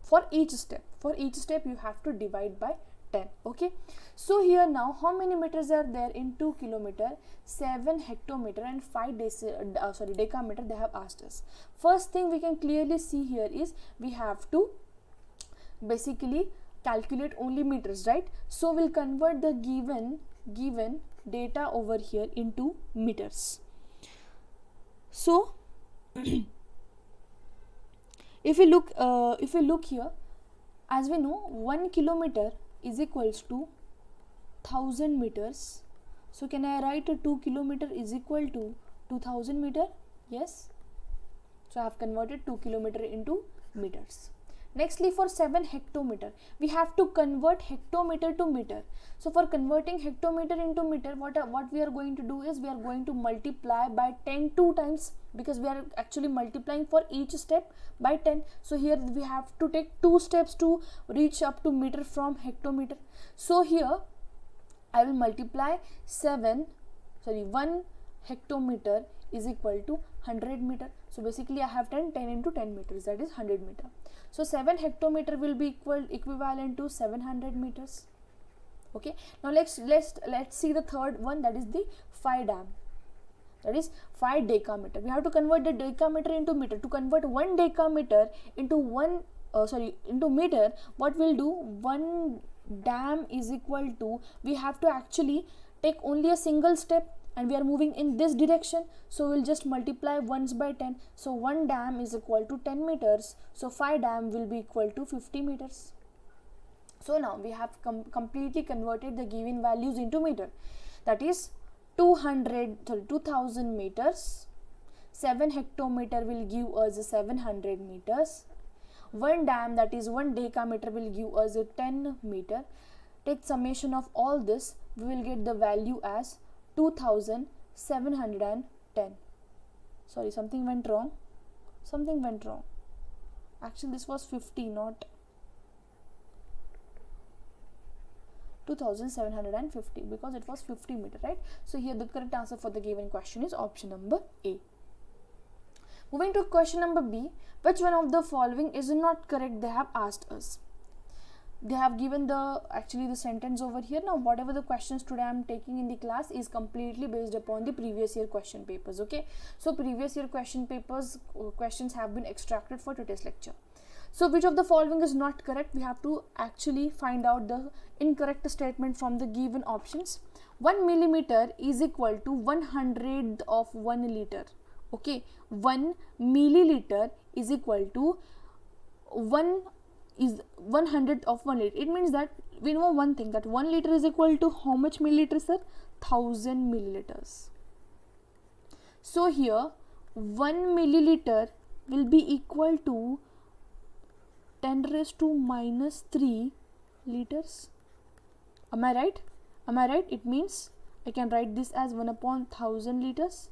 for each step. For each step you have to divide by 10. Okay, so here now how many meters are there in 2 kilometer, 7 hectometer, and 5 decameter they have asked us. First thing we can clearly see here is we have to basically calculate only meters, right? So we'll convert the given data over here into meters. So if we look here, as we know 1 kilometer is equals to 1000 meters. So can I write 2 kilometer is equal to 2000 meter? Yes. So I have converted 2 kilometer into meters. Nextly, for 7 hectometer, we have to convert hectometer to meter. So for converting hectometer into meter, what we are going to do is we are going to multiply by 10 two times, because we are actually multiplying for each step by 10. So here we have to take 2 steps to reach up to meter from hectometer. So here I will multiply 1 hectometer is equal to 100 meter. So basically I have 10 into 10 meters, that is 100 meter. So 7 hectometer will be equivalent to 700 meters. Okay, now let's see the third one, that is the 5 dam, that is 5 decameter. We have to convert the decameter into meter. To convert 1 decameter into into meter, what we'll do, 1 dam is equal to, we have to actually take only a single step, and we are moving in this direction, so we'll just multiply ones by 10. So 1 dam is equal to 10 meters, so 5 dam will be equal to 50 meters. So now we have completely converted the given values into meter, that is 2000 meters. 7 hectometer will give us 700 meters. 1 dam, that is 1 decameter, will give us 10 meter. Take summation of all this, we will get the value as 2710. Sorry, something went wrong. Actually this was 50, not 2750, because it was 50 meter, right? So here the correct answer for the given question is option number A. Moving to question number B, which one of the following is not correct, they have asked us. They have given the sentence over here. Now whatever the questions today I am taking in the class is completely based upon the previous year question papers. Okay, so previous year question papers questions have been extracted for today's lecture. So which of the following is not correct, we have to actually find out the incorrect statement from the given options. 1 millimeter is equal to 1/100 of 1 liter. Okay, 1 milliliter is equal to 1/100 of 1 liter. It means that we know one thing, that 1 liter is equal to how much milliliters, sir? 1000 milliliters. So here 1 milliliter will be equal to 10⁻³ liters. Am I right? It means I can write this as 1/1000 liters.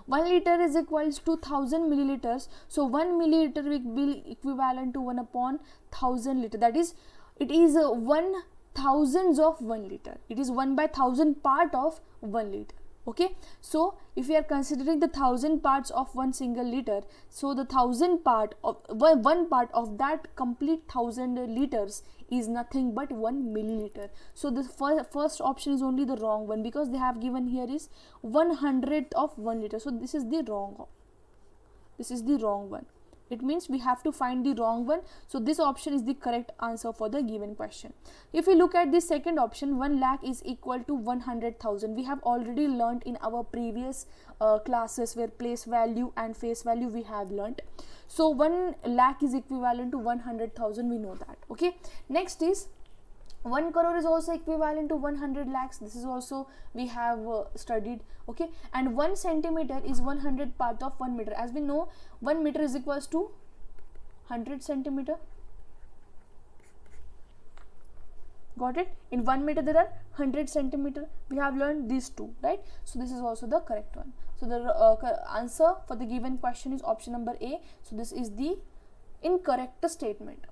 1 liter is equals to 1000 milliliters. So 1 milliliter will be equivalent to 1/1000 liter. That is, it is 1/1000 of 1 liter. It is 1/1000 part of 1 liter. Okay, so if we are considering the 1000 parts of 1 single liter, so the 1000 part of one part of that complete 1000 liters is nothing but 1 milliliter. So the first option is only the wrong one, because they have given here is 1/100 of 1 liter. So this is the wrong one. It means we have to find the wrong one. So this option is the correct answer for the given question. If we look at the second option, 1 lakh is equal to 100,000. We have already learnt in our previous classes where place value and face value we have learnt. So 1 lakh is equivalent to 100,000, we know that. Okay, next is 1 crore is also equivalent to 100 lakhs. This is also we have studied. Okay, and 1 centimeter is 100 part of 1 meter. As we know, 1 meter is equals to 100 centimeter. Got it? In 1 meter there are 100 centimeter. We have learned these two, right? So this is also the correct one. So the answer for the given question is option number A. So this is the incorrect statement.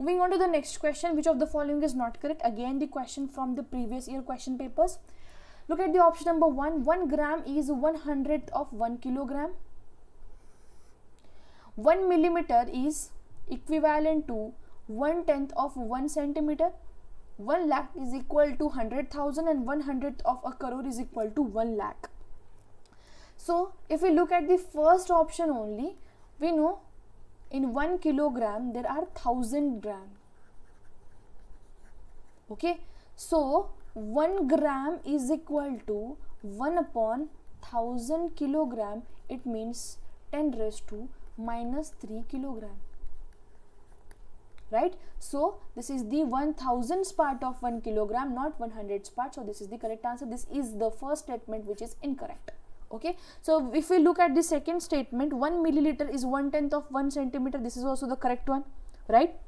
Moving on to the next question, which of the following is not correct? Again the question from the previous year question papers. Look at the option number 1. 1 gram is 1/100 of 1 kilogram. 1 millimeter is equivalent to 1/10 of 1 centimeter. 1 lakh is equal to 100,000 and 1/100 of a crore is equal to 1 lakh. So if we look at the first option only, we know in 1 kilogram there are 1000 gram. Okay, so 1 gram is equal to 1/1000 kilogram. It means 10⁻³ kilogram, right? So this is the 1000th part of 1 kilogram, not 100th part. So this is the correct answer. This is the first statement which is incorrect. Okay, so if we look at the second statement, 1 milliliter is 1/10 of 1 centimeter. This is also the correct one, right?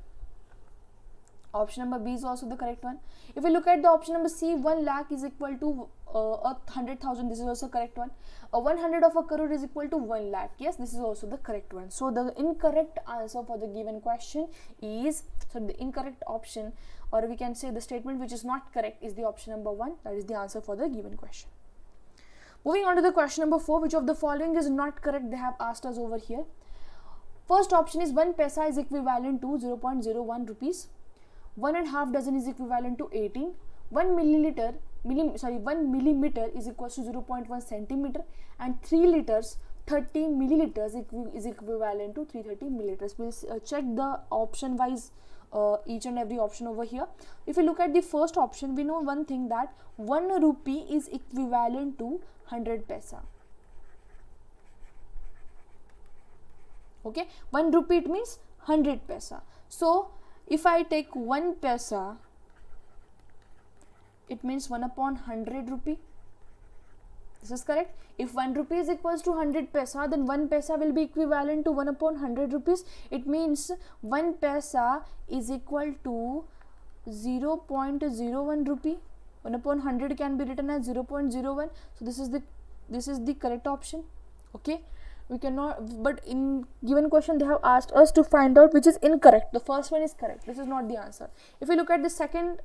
Option number B is also the correct one. If we look at the option number C, 1 lakh is equal to 100,000. This is also correct one. 100 of a crore is equal to 1 lakh. Yes, this is also the correct one. So the incorrect answer for the given question is, so the incorrect option, or we can say the statement which is not correct, is the option number 1. That is the answer for the given question. Moving on to the question number 4, which of the following is not correct? They have asked us over here. First option is 1 paisa is equivalent to 0.01 rupees. 1.5 dozen is equivalent to 18. 1 millimeter is equal to 0.1 centimeter, and 3 liters 30 milliliters is equivalent to 330 milliliters. Please check the option wise each and every option over here. If you look at the first option, we know one thing, that 1 rupee is equivalent to 100 paisa. Okay, 1 rupee, it means 100 paisa. So if I take 1 paisa, it means 1 upon 100 rupee. This is correct. If 1 rupee is equals to 100 paisa, then 1 paisa will be equivalent to 1 upon 100 rupees. It means 1 paisa is equal to 0.01 rupee. 1 upon 100 can be written as 0.01. So this is the correct option. Okay, we cannot, but in given question they have asked us to find out which is incorrect. The first one is correct. This is not the answer. If we look at the second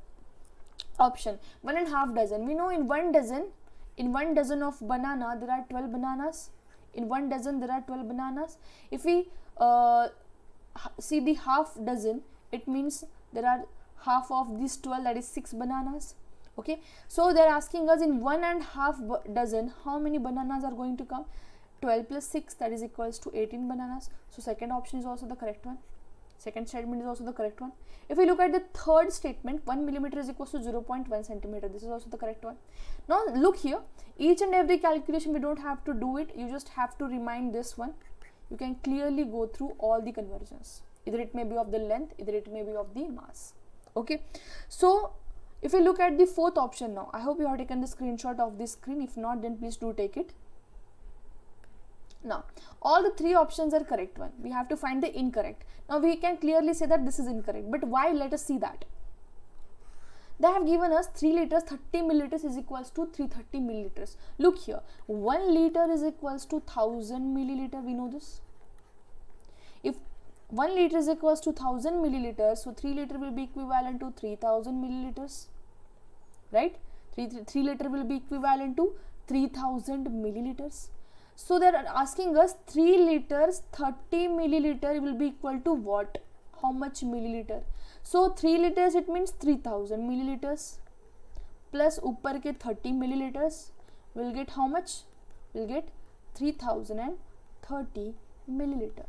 option, 1.5 dozen, we know in 1 dozen of banana there are 12 bananas. In 1 dozen there are 12 bananas. If we see the half dozen, it means there are half of these 12, that is 6 bananas. Okay, so they are asking us in 1.5 dozen how many bananas are going to come. 12 plus 6, that is equals to 18 bananas. So second option is also the correct one. Second statement is also the correct one. If we look at the third statement, 1 millimeter is equals to 0.1 centimeter. This is also the correct one. Now look here, each and every calculation we don't have to do it. You just have to remind this one. You can clearly go through all the conversions. Either it may be of the length, either it may be of the mass. Okay, so if we look at the fourth option now, I hope you have taken the screenshot of this screen. If not, then please do take it. Now all the 3 options are correct one. We have to find the incorrect. Now we can clearly say that this is incorrect, but why? Let us see that. They have given us 3 liters 30 milliliters is equals to 330 milliliters. Look here, 1 liter is equals to 1000 milliliter. We know this. If 1 liter is equals to 1000 milliliters, so 3 liter will be equivalent to 3000 milliliters, right? 3 liter will be equivalent to 3000 milliliters. So they are asking us 3 liters 30 milliliter will be equal to what? How much milliliter? So 3 liters, it means 3000 milliliters plus upper ke 30 milliliters will get how much? Will get 3030 milliliter.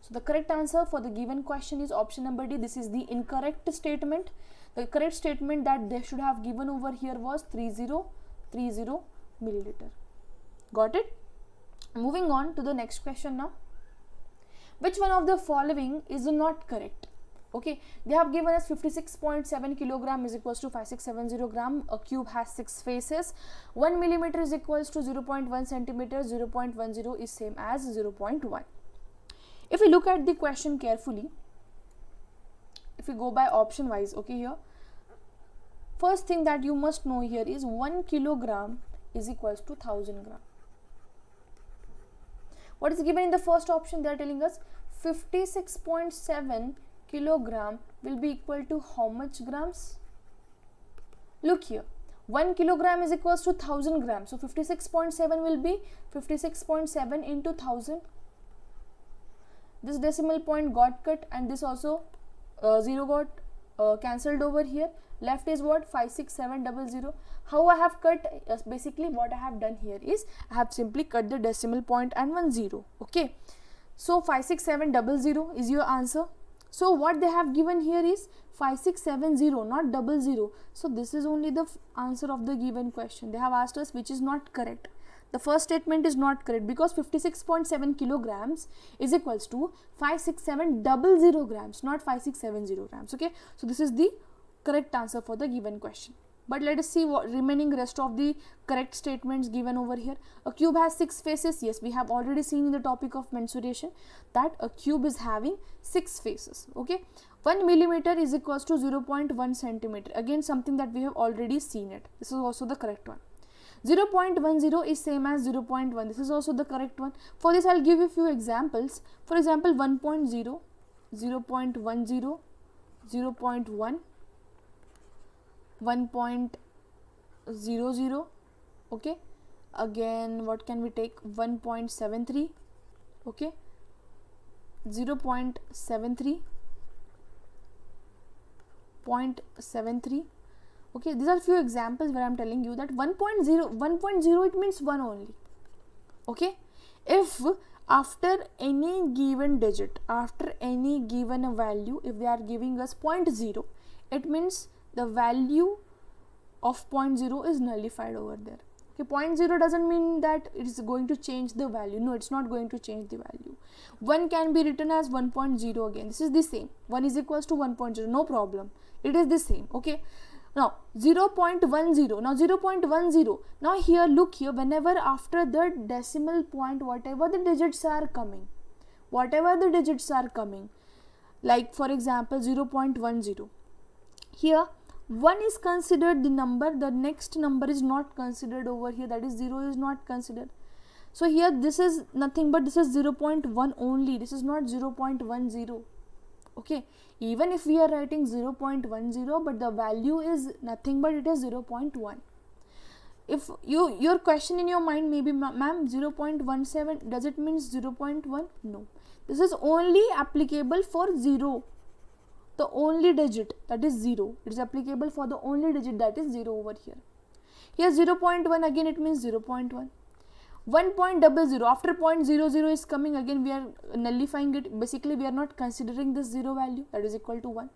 So the correct answer for the given question is option number D. This is the incorrect statement. The correct statement that they should have given over here was 3030 milliliter. Got it? Moving on to the next question now. Which one of the following is not correct? Okay, they have given us 56.7 kilogram is equals to 5670 gram. A cube has 6 faces. 1 millimeter is equals to 0.1 centimeter. 0.10 is same as 0.1. If we look at the question carefully, if we go by option wise, okay, here first thing that you must know here is 1 kilogram is equals to 1000 gram. What is given in the first option? They are telling us 56.7 kilogram will be equal to how much grams? Look here, 1 kilogram is equals to 1000 grams. So 56.7 will be 56.7 into 1000. This decimal point got cut and this also 0 got cancelled over here. Left is what? 56700. How I have cut? Basically what I have done here is I have simply cut the decimal point and 1 0. Okay, so 56700 is your answer. So what they have given here is 5670, not 00. So this is only the answer of the given question. They have asked us which is not correct. The first statement is not correct because 56.7 kilograms is equals to 56700 grams, not 5670 grams. Okay, so this is the correct answer for the given question. But let us see what remaining rest of the correct statements given over here. A cube has 6 faces. Yes, we have already seen in the topic of mensuration that a cube is having 6 faces. Okay, 1 millimeter is equals to 0.1 centimeter. Again, something that we have already seen it. This is also the correct one. 0.10 is same as 0.1. This is also the correct one. For this, I'll give you a few examples. For example, 1.0, 0.10, 0.1, 1.00. Okay, again what can we take? 1.73. okay, 0.73, 0.73. okay, these are few examples where I'm telling you that 1.0 it means 1 only. Okay, if after any given digit, after any given value, if they are giving us 0.0, it means the value of 0.0 is nullified over there. Okay, 0.0 doesn't mean that it is going to change the value. No, it's not going to change the value. 1 can be written as 1.0 again. This is the same. 1 is equals to 1.0. No problem. It is the same. Okay. Now 0.10. Now 0.10. Now here, look here. Whenever after the decimal point, whatever the digits are coming, like for example 0.10. Here 1 is considered the number, the next number is not considered over here, that is 0 is not considered. So here this is nothing but this is 0.1 only, this is not 0.10. okay, even if we are writing 0.10, but the value is nothing but it is 0.1. If your question in your mind may be, ma'am, 0.17, does it mean 0.1? No, this is only applicable for 0. The only digit, that is 0. It is applicable for the only digit, that is 0 over here. Here 0.1, again it means 0.1. 1.00, after 0.00 is coming, again we are nullifying it. Basically we are not considering this 0 value, that is equal to 1.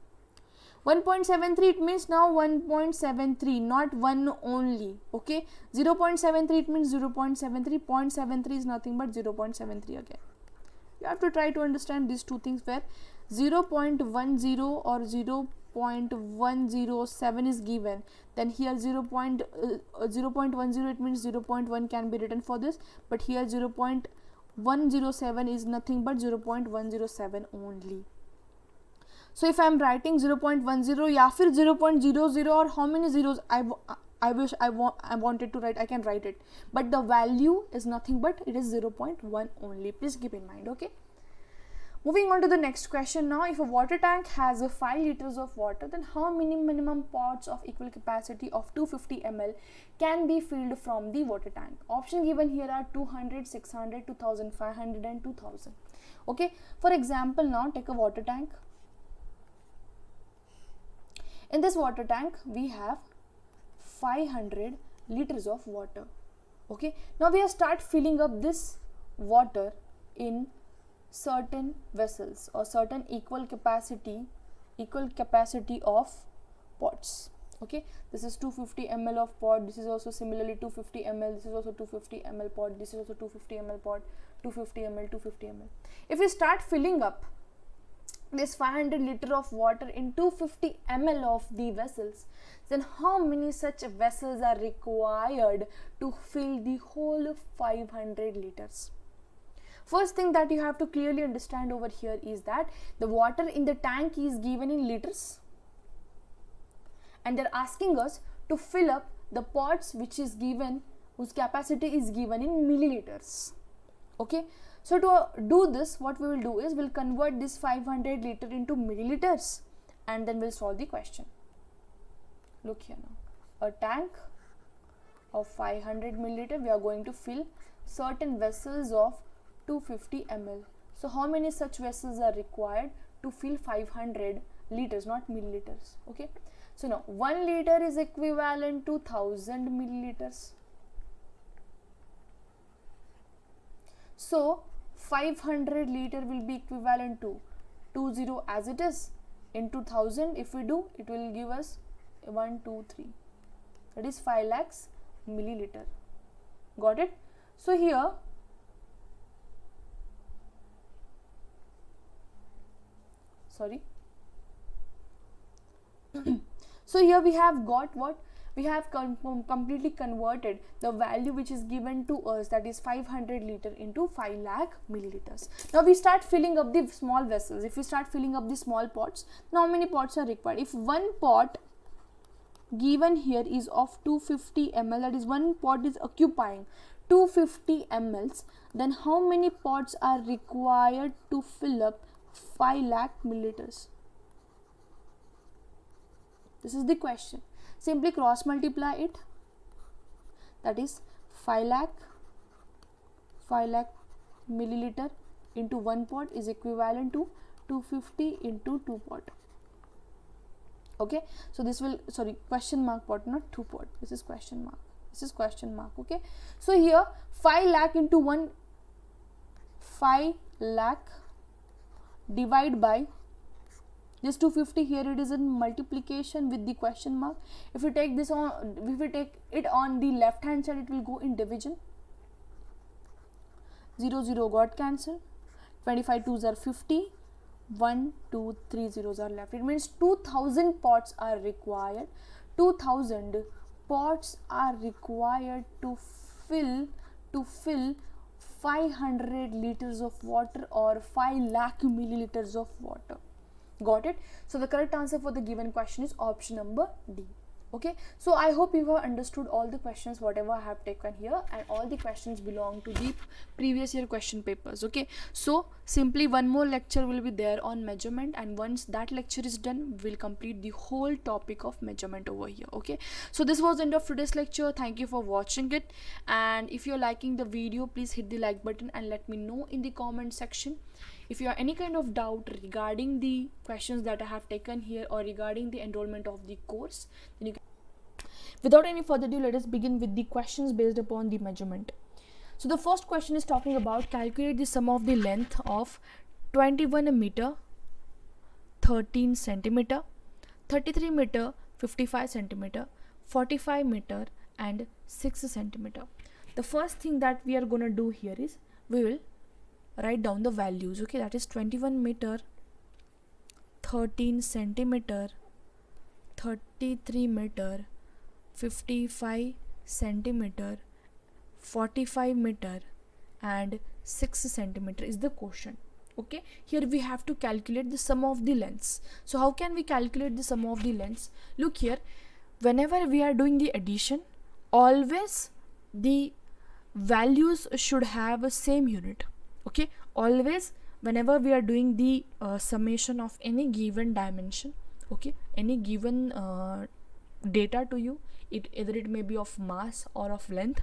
1.73, it means now 1.73, not 1 only. Okay, 0.73, it means 0.73. 0.73 is nothing but 0.73 again. You have to try to understand these two things, where 0.10 or 0.107 is given, then here 0.10 it means 0.1 can be written for this, but here 0.107 is nothing but 0.107 only. So if I am writing 0.10 या फिर 0.00 or how many zeros I wanted to write, I can write it, but the value is nothing but it is 0.1 only. Please keep in mind. Okay, moving on to the next question now. If a water tank has 5 liters of water, then how many minimum pots of equal capacity of 250 ml can be filled from the water tank? Option given here are 200, 600, 2500 and 2000. Okay, for example, now take a water tank. In this water tank we have 500 liters of water. Okay, now we have start filling up this water in certain vessels or certain equal capacity of pots. Okay, this is 250 ml of pot, this is also similarly 250 ml, this is also 250 ml pot, this is also 250 ml pot, 250 ml, 250 ml. If we start filling up this 500 liter of water in 250 ml of the vessels, then how many such vessels are required to fill the whole 500 liters? First thing that you have to clearly understand over here is that the water in the tank is given in liters, and they're asking us to fill up the pots which is given, whose capacity is given in milliliters. Okay, so to do this, what we will do is we'll convert this 500 liter into milliliters and then we'll solve the question. Look here now, a tank of 500 milliliter, we are going to fill certain vessels of 250 ml. So how many such vessels are required to fill 500 liters, not milliliters? Okay, so now 1 liter is equivalent to 1000 milliliters. So 500 liter will be equivalent to 20 as it is into 1000. If we do, it will give us 123, that is 5 lakhs milliliter. Got it? So here so here we have got what? we have completely converted the value which is given to us, that is 500 liter, into 5 lakh milliliters. Now we start filling up the small vessels. If we start filling up the small pots, now how many pots are required? If one pot given here is of 250 ml, that is one pot is occupying 250 ml, then how many pots are required to fill up 5 lakh milliliters? This is the question. Simply cross multiply it, that is 5 lakh milliliter into one pot is equivalent to 250 into 2 pot. Okay, so this will, sorry, question mark pot, not 2 pot, this is question mark, this is question mark. Okay, so here 5 lakh into 5 lakh divide by this 250, here it is in multiplication with the question mark. If we take this on, if we take it on the left hand side, it will go in division. 0 0 got cancelled, 25 2s are 50, 1 2 3 zeros are left. It means 2000 pots are required. 2000 pots are required to fill 500 liters of water or 5 lakh milliliters of water. Got it? So the correct answer for the given question is option number D. Okay, so I hope you have understood all the questions whatever I have taken here, and all the questions belong to the previous year question papers. Okay, so simply one more lecture will be there on measurement, and once that lecture is done, we'll complete the whole topic of measurement over here. Okay, so this was the end of today's lecture. Thank you for watching it, and if you're liking the video, please hit the like button and let me know in the comment section. If you have any kind of doubt regarding the questions that I have taken here or regarding the enrollment of the course, then you can. Without any further ado, let us begin with the questions based upon the measurement. So the first question is talking about calculate the sum of the length of 21 meter, 13 centimeter, 33 meter, 55 centimeter, 45 meter and 6 centimeter. The first thing that we are going to do here is we will write down the values. Okay, that is 21 meter, 13 centimeter, 33 meter, 55 centimeter, 45 meter and 6 centimeter is the quotient. Okay, here we have to calculate the sum of the lengths. So how can we calculate the sum of the lengths? Look here, whenever we are doing the addition, always the values should have a same unit. Okay, always whenever we are doing the summation of any given dimension, okay, any given data to you, either it may be of mass or of length,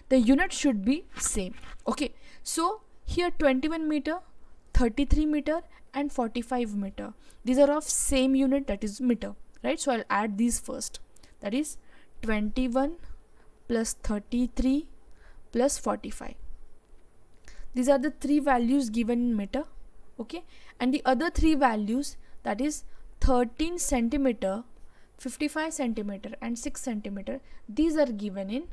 the unit should be same. Okay, so here 21 meter, 33 meter and 45 meter, these are of same unit, that is meter, right? So I'll add these first, that is 21 plus 33 plus 45. These are the three values given in meter. Okay, and the other three values, that is 13 centimeter, 55 centimeter and 6 centimeter, these are given in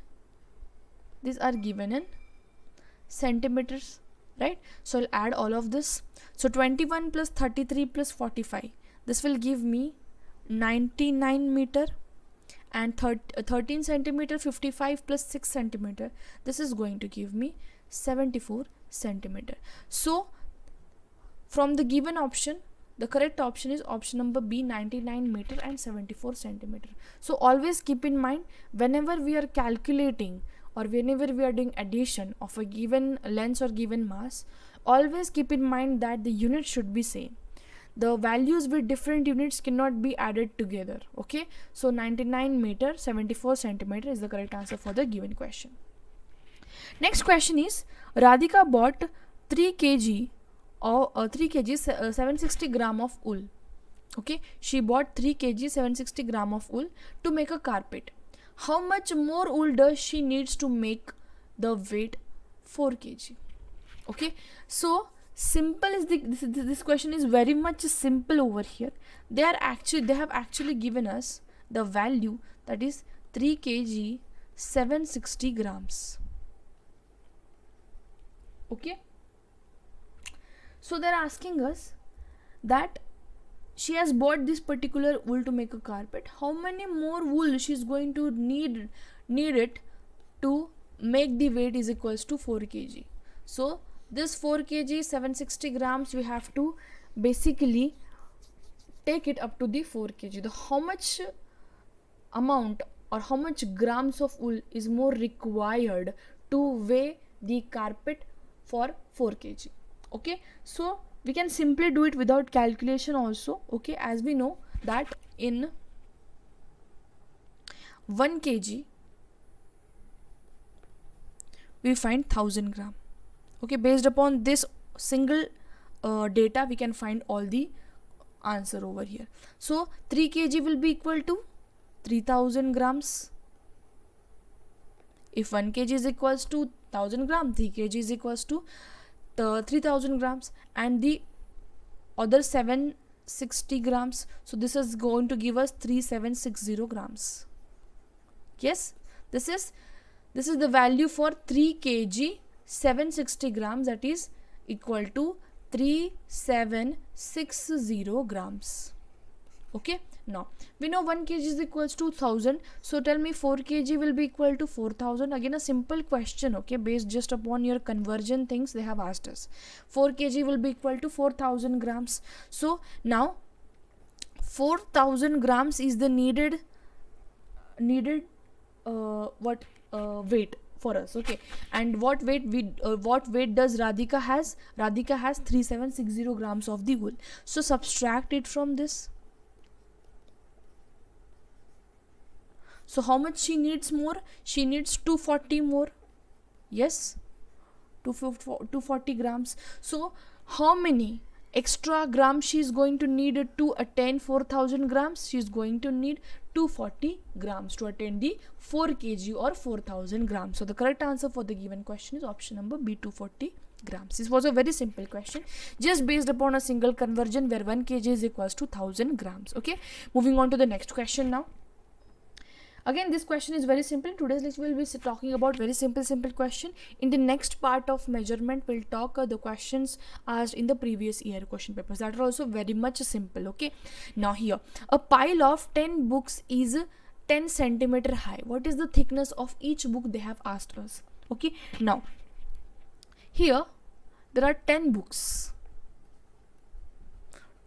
centimeters, right? So I'll add all of this. So 21 plus 33 plus 45, this will give me 99 meter, and 13 centimeter, 55 plus 6 centimeter, this is going to give me 74 centimeter. So from the given option, the correct option is option number B, 99 meter and 74 centimeter. So always keep in mind, whenever we are calculating or whenever we are doing addition of a given length or given mass, always keep in mind that the unit should be same. The values with different units cannot be added together. Okay, so 99 meter, 74 centimeter is the correct answer for the given question. Next question is, Radhika bought 3 kg or 760 gram of wool. Okay, she bought 3 kg 760 gram of wool to make a carpet. How much more wool does she needs to make the weight 4 kg? Okay, so simple is this question is very much simple over here. They have actually given us the value, that is 3 kg 760 grams. Okay, so they're asking us that she has bought this particular wool to make a carpet. How many more wool she is going to need it to make the weight is equals to 4 kg. So this 4 kg 760 grams we have to basically take it up to the 4 kg. The how much amount or how much grams of wool is more required to weigh the carpet for 4 kg. Okay, so we can simply do it without calculation also. Okay, as we know that in 1 kg we find 1000 gram. Okay, based upon this single data we can find all the answer over here. So 3 kg will be equal to 3000 grams. If 1 kg is equals to 1000 grams, 3 kg is equals to 3000 grams, and the other 760 grams, so this is going to give us 3760 grams. Yes, this is the value for 3 kg 760 grams, that is equal to 3760 grams. Okay, now we know 1 kg is equals to 1000, so tell me 4 kg will be equal to 4000. Again a simple question, okay, based just upon your conversion things they have asked us. 4 kg will be equal to 4000 grams. So now 4000 grams is the needed weight for us. Okay, and what weight does Radhika has? Radhika has 3760 grams of the wool. So subtract it from this. So how much she needs more? She needs 240 more. Yes, 240 grams. So how many extra grams she is going to need to attain 4000 grams? She is going to need 240 grams to attain the 4 kg or 4000 grams. So the correct answer for the given question is option number B, 240 grams. This was a very simple question just based upon a single conversion where 1 kg is equals to 1000 grams. Okay, moving on to the next question now. Again, this question is very simple. Today's lecture will be talking about very simple question. In the next part of measurement, we'll talk the questions asked in the previous year question papers that are also very much simple. Okay, now here a pile of 10 books is 10 centimeter high. What is the thickness of each book they have asked us? Okay, now here there are 10 books.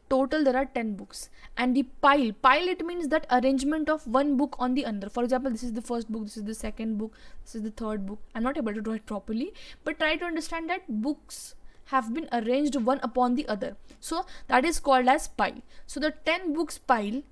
Total there are 10 books, and the pile it means that arrangement of one book on the other. For example, this is the first book, this is the second book, this is the third book. I'm not able to draw it properly, but try to understand that books have been arranged one upon the other, so that is called as pile. So the 10 books pile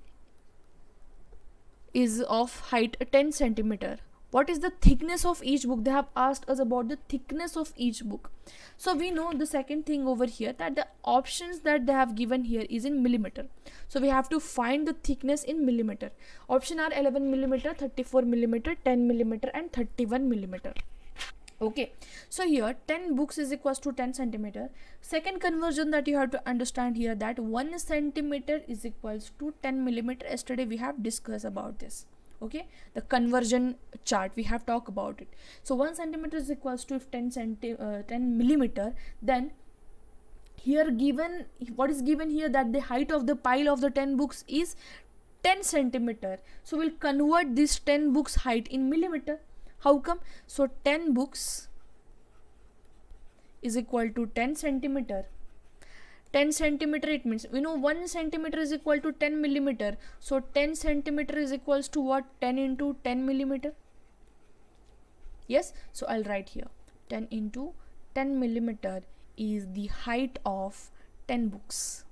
is of height 10 centimeter. What is the thickness of each book? They have asked us about the thickness of each book. So we know the second thing over here, that the options that they have given here is in millimeter. So we have to find the thickness in millimeter. Option are 11 millimeter, 34 millimeter, 10 millimeter and 31 millimeter. Okay, so here 10 books is equals to 10 centimeter. Second conversion that you have to understand here, that 1 centimeter is equals to 10 millimeter. Yesterday we have discussed about this. Okay, the conversion chart we have talked about it. So 1 centimeter is equals to 10 millimeter. Then here given, what is given here, that the height of the pile of the 10 books is 10 centimeter. So we'll convert this 10 books height in millimeter. How come? So 10 books is equal to 10 centimeter. 10 centimeter, it means we know 1 centimeter is equal to 10 millimeter. So 10 centimeter is equals to what? 10 into 10 millimeter. Yes, so I'll write here 10 into 10 millimeter is the height of 10 books.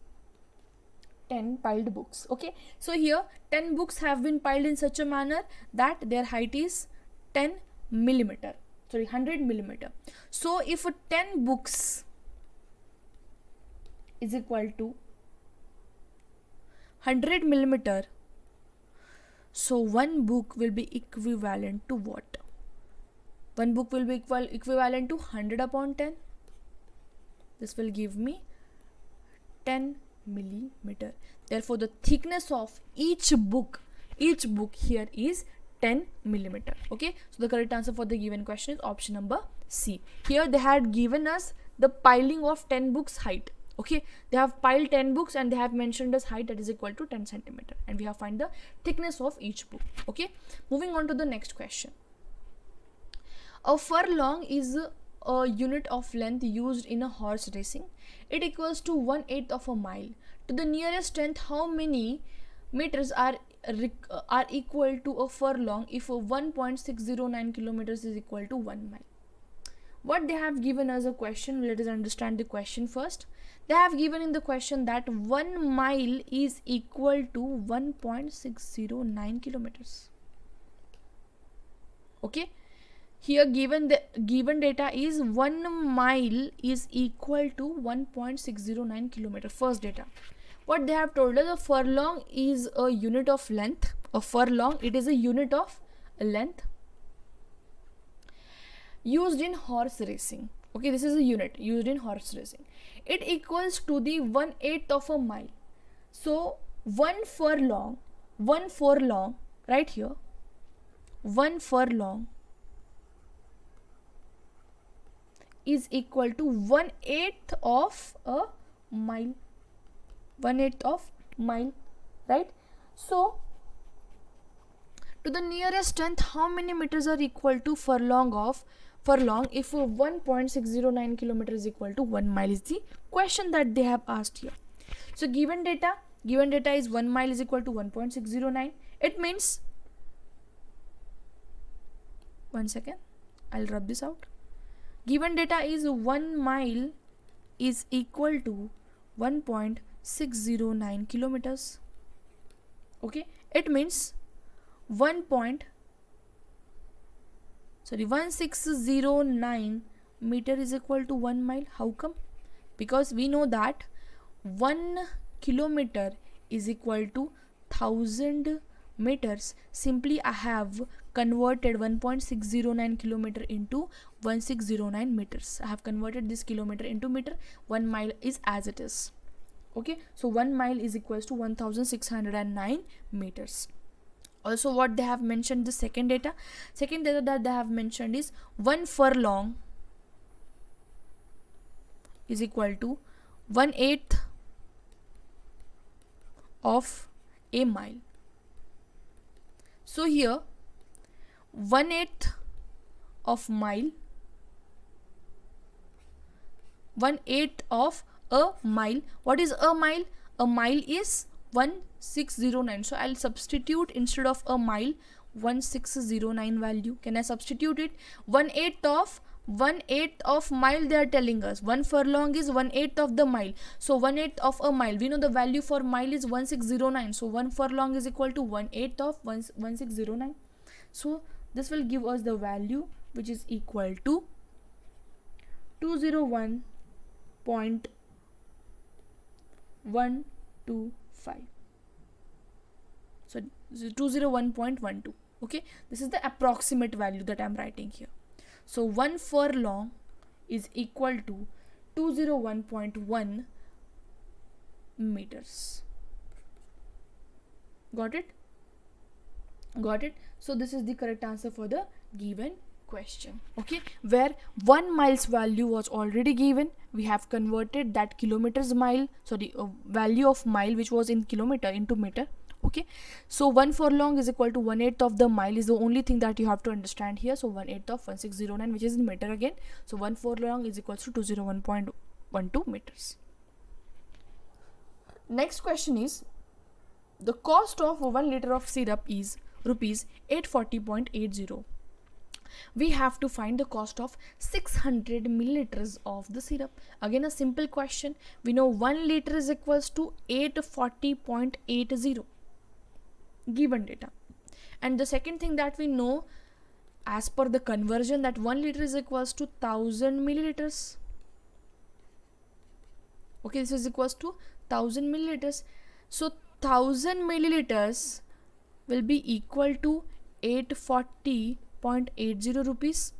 10 piled books. Okay, so here 10 books have been piled in such a manner that their height is 10 millimeter, sorry 100 millimeter. So if 10 books is equal to 100 millimeter, so one book will be equivalent to what? One book will be equivalent to 100 upon 10. This will give me 10 millimeter. Therefore the thickness of each book here is 10 millimeter. Okay, so the correct answer for the given question is option number C. Here they had given us the piling of 10 books height. Okay, they have piled 10 books and they have mentioned as height that is equal to 10 centimeter, and we have find the thickness of each book. Okay, moving on to the next question. A furlong is a unit of length used in a horse racing. It equals to 1/8 of a mile. To the nearest tenth, how many meters are equal to a furlong if 1.609 kilometers is equal to 1 mile? What they have given us a question, let us understand the question first. They have given in the question that 1 mile is equal to 1.609 kilometers. Okay, here given data is 1 mile is equal to 1.609 kilometer. First data, what they have told us, a furlong is a unit of length. A furlong, it is a unit of length used in horse racing. Okay, this is a unit used in horse racing. It equals to the 1/8 of a mile. So 1 furlong, right here, 1 furlong is equal to 1/8 of a mile. 1/8 of mile, right? So to the nearest tenth, how many meters are equal to furlong if 1.609 kilometers is equal to 1 mile is the question that they have asked here. So given data is 1 mile is equal to 1.609. It means, one second, I'll rub this out. Given data is 1 mile is equal to 1.609 kilometers. Okay, it means 1609 meter is equal to 1 mile. How come? Because we know that 1 kilometer is equal to 1000 meters. Simply I have converted 1.609 kilometer into 1609 meters. I have converted this kilometer into meter. 1 mile is as it is. Okay, so 1 mile is equals to 1609 meters. Also, what they have mentioned, the second data that they have mentioned is 1 furlong is equal to 1/8 of a mile. So here 1/8 of mile, 1/8 of a mile. What is a mile? A mile is 1609. So I'll substitute, instead of a mile, 1609 value. Can I substitute it? 1/8 of mile, they are telling us 1 furlong is 1/8 of the mile. So 1/8 of a mile, we know the value for mile is 1609. So 1 furlong is equal to 1/8 of 1609. So this will give us the value which is equal to 201.125. So 201.12. Okay, this is the approximate value that I am writing here. So 1 furlong is equal to 201.1 meters. Got it? So this is the correct answer for the given question. Okay, where 1 mile's value was already given, we have converted that value of mile which was in kilometer into meter. Okay, so 1 furlong is equal to 1/8 of the mile is the only thing that you have to understand here. So 1/8 of 1609, which is in meter again. So 1 furlong is equal to 201.12 meters. Next question is, the cost of 1 liter of syrup is rupees 840.80. We have to find the cost of 600 milliliters of the syrup. Again, a simple question. We know 1 liter is equals to 840.80. Given data. And the second thing that we know, as per the conversion, that 1 liter is equals to 1000 milliliters. Okay, this is equals to 1000 milliliters. So 1000 milliliters will be equal to 840.80 rupees.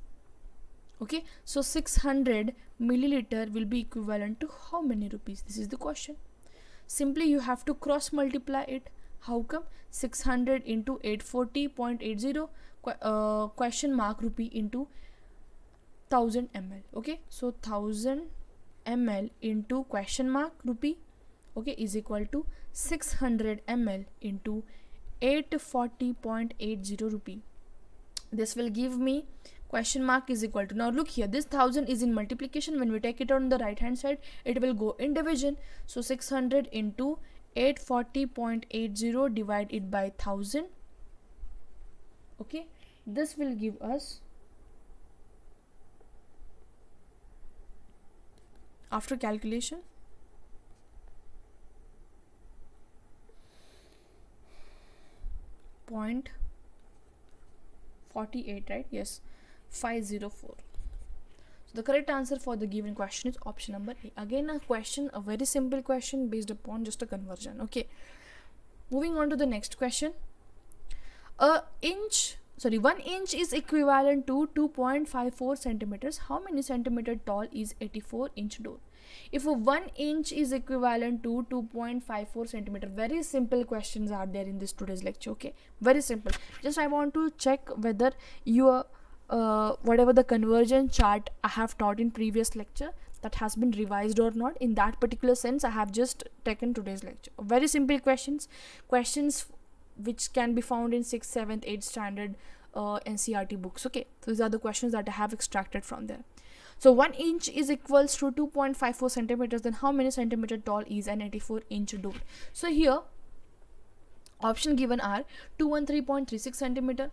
Okay, so 600 milliliter will be equivalent to how many rupees? This is the question. Simply you have to cross multiply it. How come? 600 into 840.80 question mark rupee into 1000 ml. Okay, so 1000 ml into question mark rupee, okay, is equal to 600 ml into 840.80 rupee. This will give me question mark is equal to, now look here, this 1000 is in multiplication. When we take it on the right hand side, it will go in division. So 600 into 840.80 divide it by 1000, okay, this will give us, after calculation, 0.48, right? Yes, 504. So the correct answer for the given question is option number A. Again, a very simple question based upon just a conversion. Okay, moving on to the next question. 1 inch is equivalent to 2.54 centimeters. How many centimeter tall is 84-inch door? If 1 inch is equivalent to 2.54 centimeter, very simple questions are there in this today's lecture. Okay, very simple. Just I want to check whether your whatever the conversion chart I have taught in previous lecture, that has been revised or not. In that particular sense, I have just taken today's lecture. Very simple questions which can be found in 6th, 7th, 8th standard NCERT books. Okay, so these are the questions that I have extracted from there. So 1 inch is equals to 2.54 centimeters. Then how many centimeter tall is an 84-inch door? So here option given are 213.36 centimeter,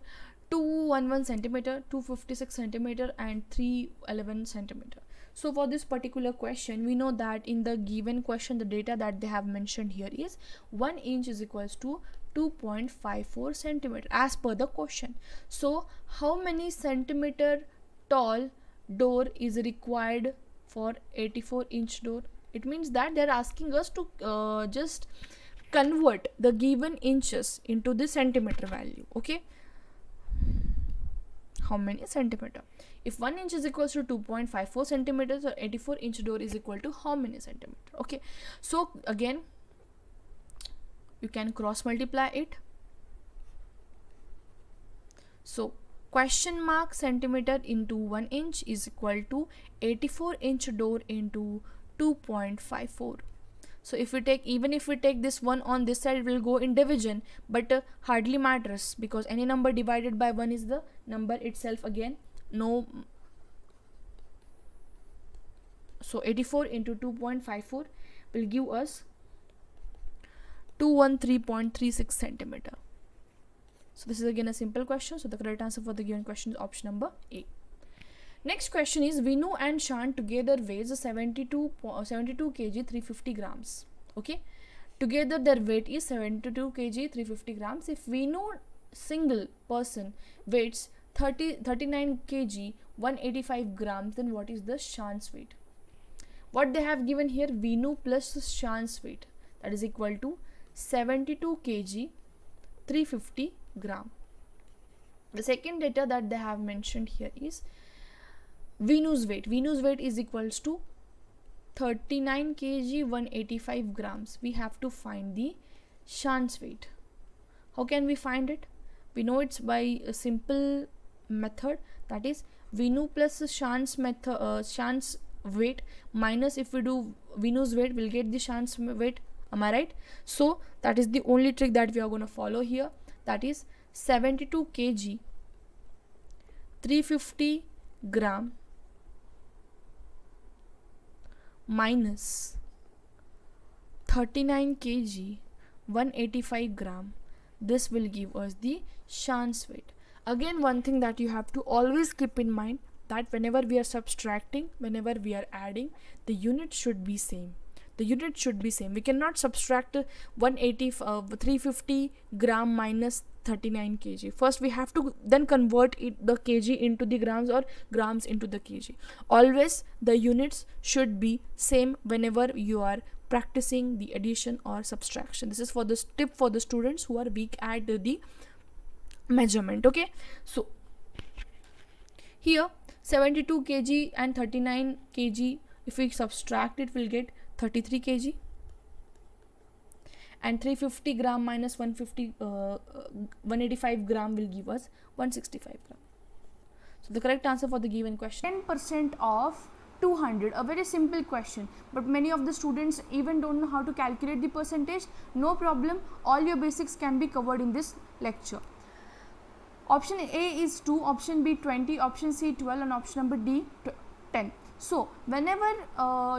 211 centimeter, 256 centimeter, and 311 centimeter. So for this particular question, we know that in the given question, the data that they have mentioned here is 1 inch is equals to 2.54 centimeter as per the question. So how many centimeter tall door is required for 84-inch door? It means that they are asking us to just convert the given inches into the centimeter value. Okay, how many centimeter? If 1 inch is equals to 2.54 centimeters, or 84-inch door is equal to how many centimeter? Okay, so again you can cross multiply it. So question mark centimeter into 1 inch is equal to 84-inch door into 2.54. So if we take, even if we take this one on this side, it will go in division, but hardly matters, because any number divided by 1 is the number itself. Again, no. So 84 into 2.54 will give us 213.36 centimeter. So this is again a simple question. So the correct answer for the given question is option number A. Next question is Vinu and Shan together weighs 72 kg 350 grams. Okay, together their weight is 72 kg 350 grams. If Vinu single person weighs 39 kg 185 grams, then what is the Shan's weight? What they have given here, Vinu plus Shan's weight, that is equal to 72 kg 350 gram. The second data that they have mentioned here is Venu's weight. Venu's weight is equals to 39 kg 185 grams. We have to find the Shan's weight. How can we find it? We know it's by a simple method, that is Venu plus Shan's method, Shan's weight minus, if we do Venu's weight, we'll get the Shan's weight. Am I right? So that is the only trick that we are going to follow here. That is 72 kg 350 gram minus 39 kg 185 gram. This will give us the Shan's weight. Again, one thing that you have to always keep in mind, that whenever we are subtracting, whenever we are adding, the unit should be same. The unit should be same. We cannot subtract 350 gram minus 39 kg. First we have to then convert the kg into the grams or grams into the kg. Always the units should be same whenever you are practicing the addition or subtraction. This is for the tip for the students who are weak at the measurement. Okay, so here 72 kg and 39 kg, if we subtract it, we'll get 33 kg, and 350 gram minus 185 gram will give us 165 gram. So the correct answer for the given question, 10% of 200, a very simple question, but many of the students even don't know how to calculate the percentage. No problem, all your basics can be covered in this lecture. Option A is 2, option B 20, option C 12, and option number D 10. So whenever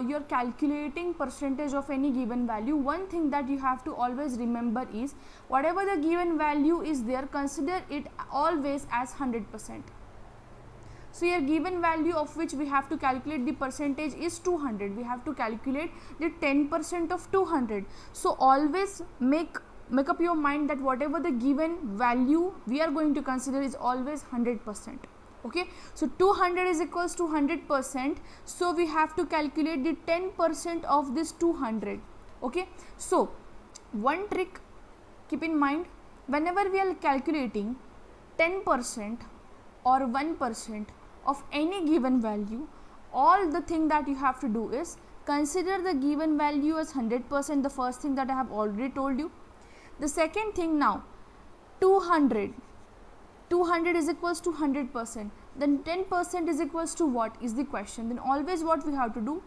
you're calculating percentage of any given value, one thing that you have to always remember is whatever the given value is there, consider it always as 100%. So your given value of which we have to calculate the percentage is 200. We have to calculate the 10% of 200. So always make up your mind that whatever the given value we are going to consider is always 100%. Okay, so 200 is equals to 100%. So we have to calculate the 10% of this 200. Okay, so one trick keep in mind, whenever we are calculating 10% or 1% of any given value, all the thing that you have to do is consider the given value as 100%, the first thing that I have already told you. The second thing, now 200 is equals to 100%, then 10% is equals to what is the question. Then always what we have to do,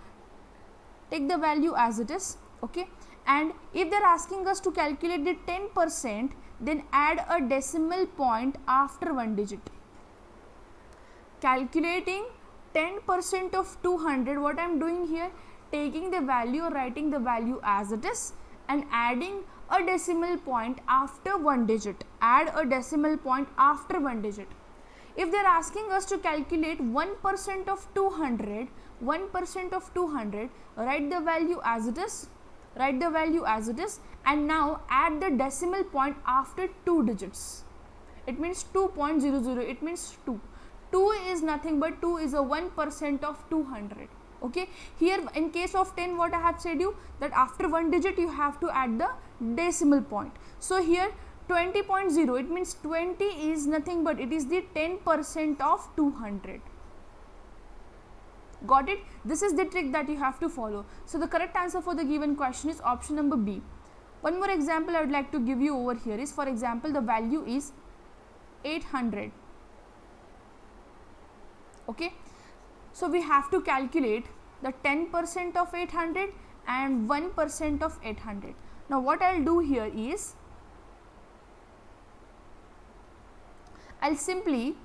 take the value as it is. Okay, and if they are asking us to calculate the 10%, then add a decimal point after one digit. Calculating 10% of 200, what I am doing here, taking the value or writing the value as it is and adding a decimal point after one digit. Add a decimal point after one digit. If they are asking us to calculate 1% of 200, 1% of 200, write the value as it is, and now add the decimal point after two digits. It means 2.00, it means 2. 2 is nothing but 2 is a 1% of 200. Okay, here in case of 10, what I have said you, that after one digit you have to add the decimal point. So here 20.0, it means 20 is nothing but it is the 10% of 200. Got it? This is the trick that you have to follow. So the correct answer for the given question is option number B. One more example I would like to give you over here is, for example, the value is 800. Okay, so we have to calculate the 10% of 800 and 1% of 800. Now what I'll do here is, I'll simply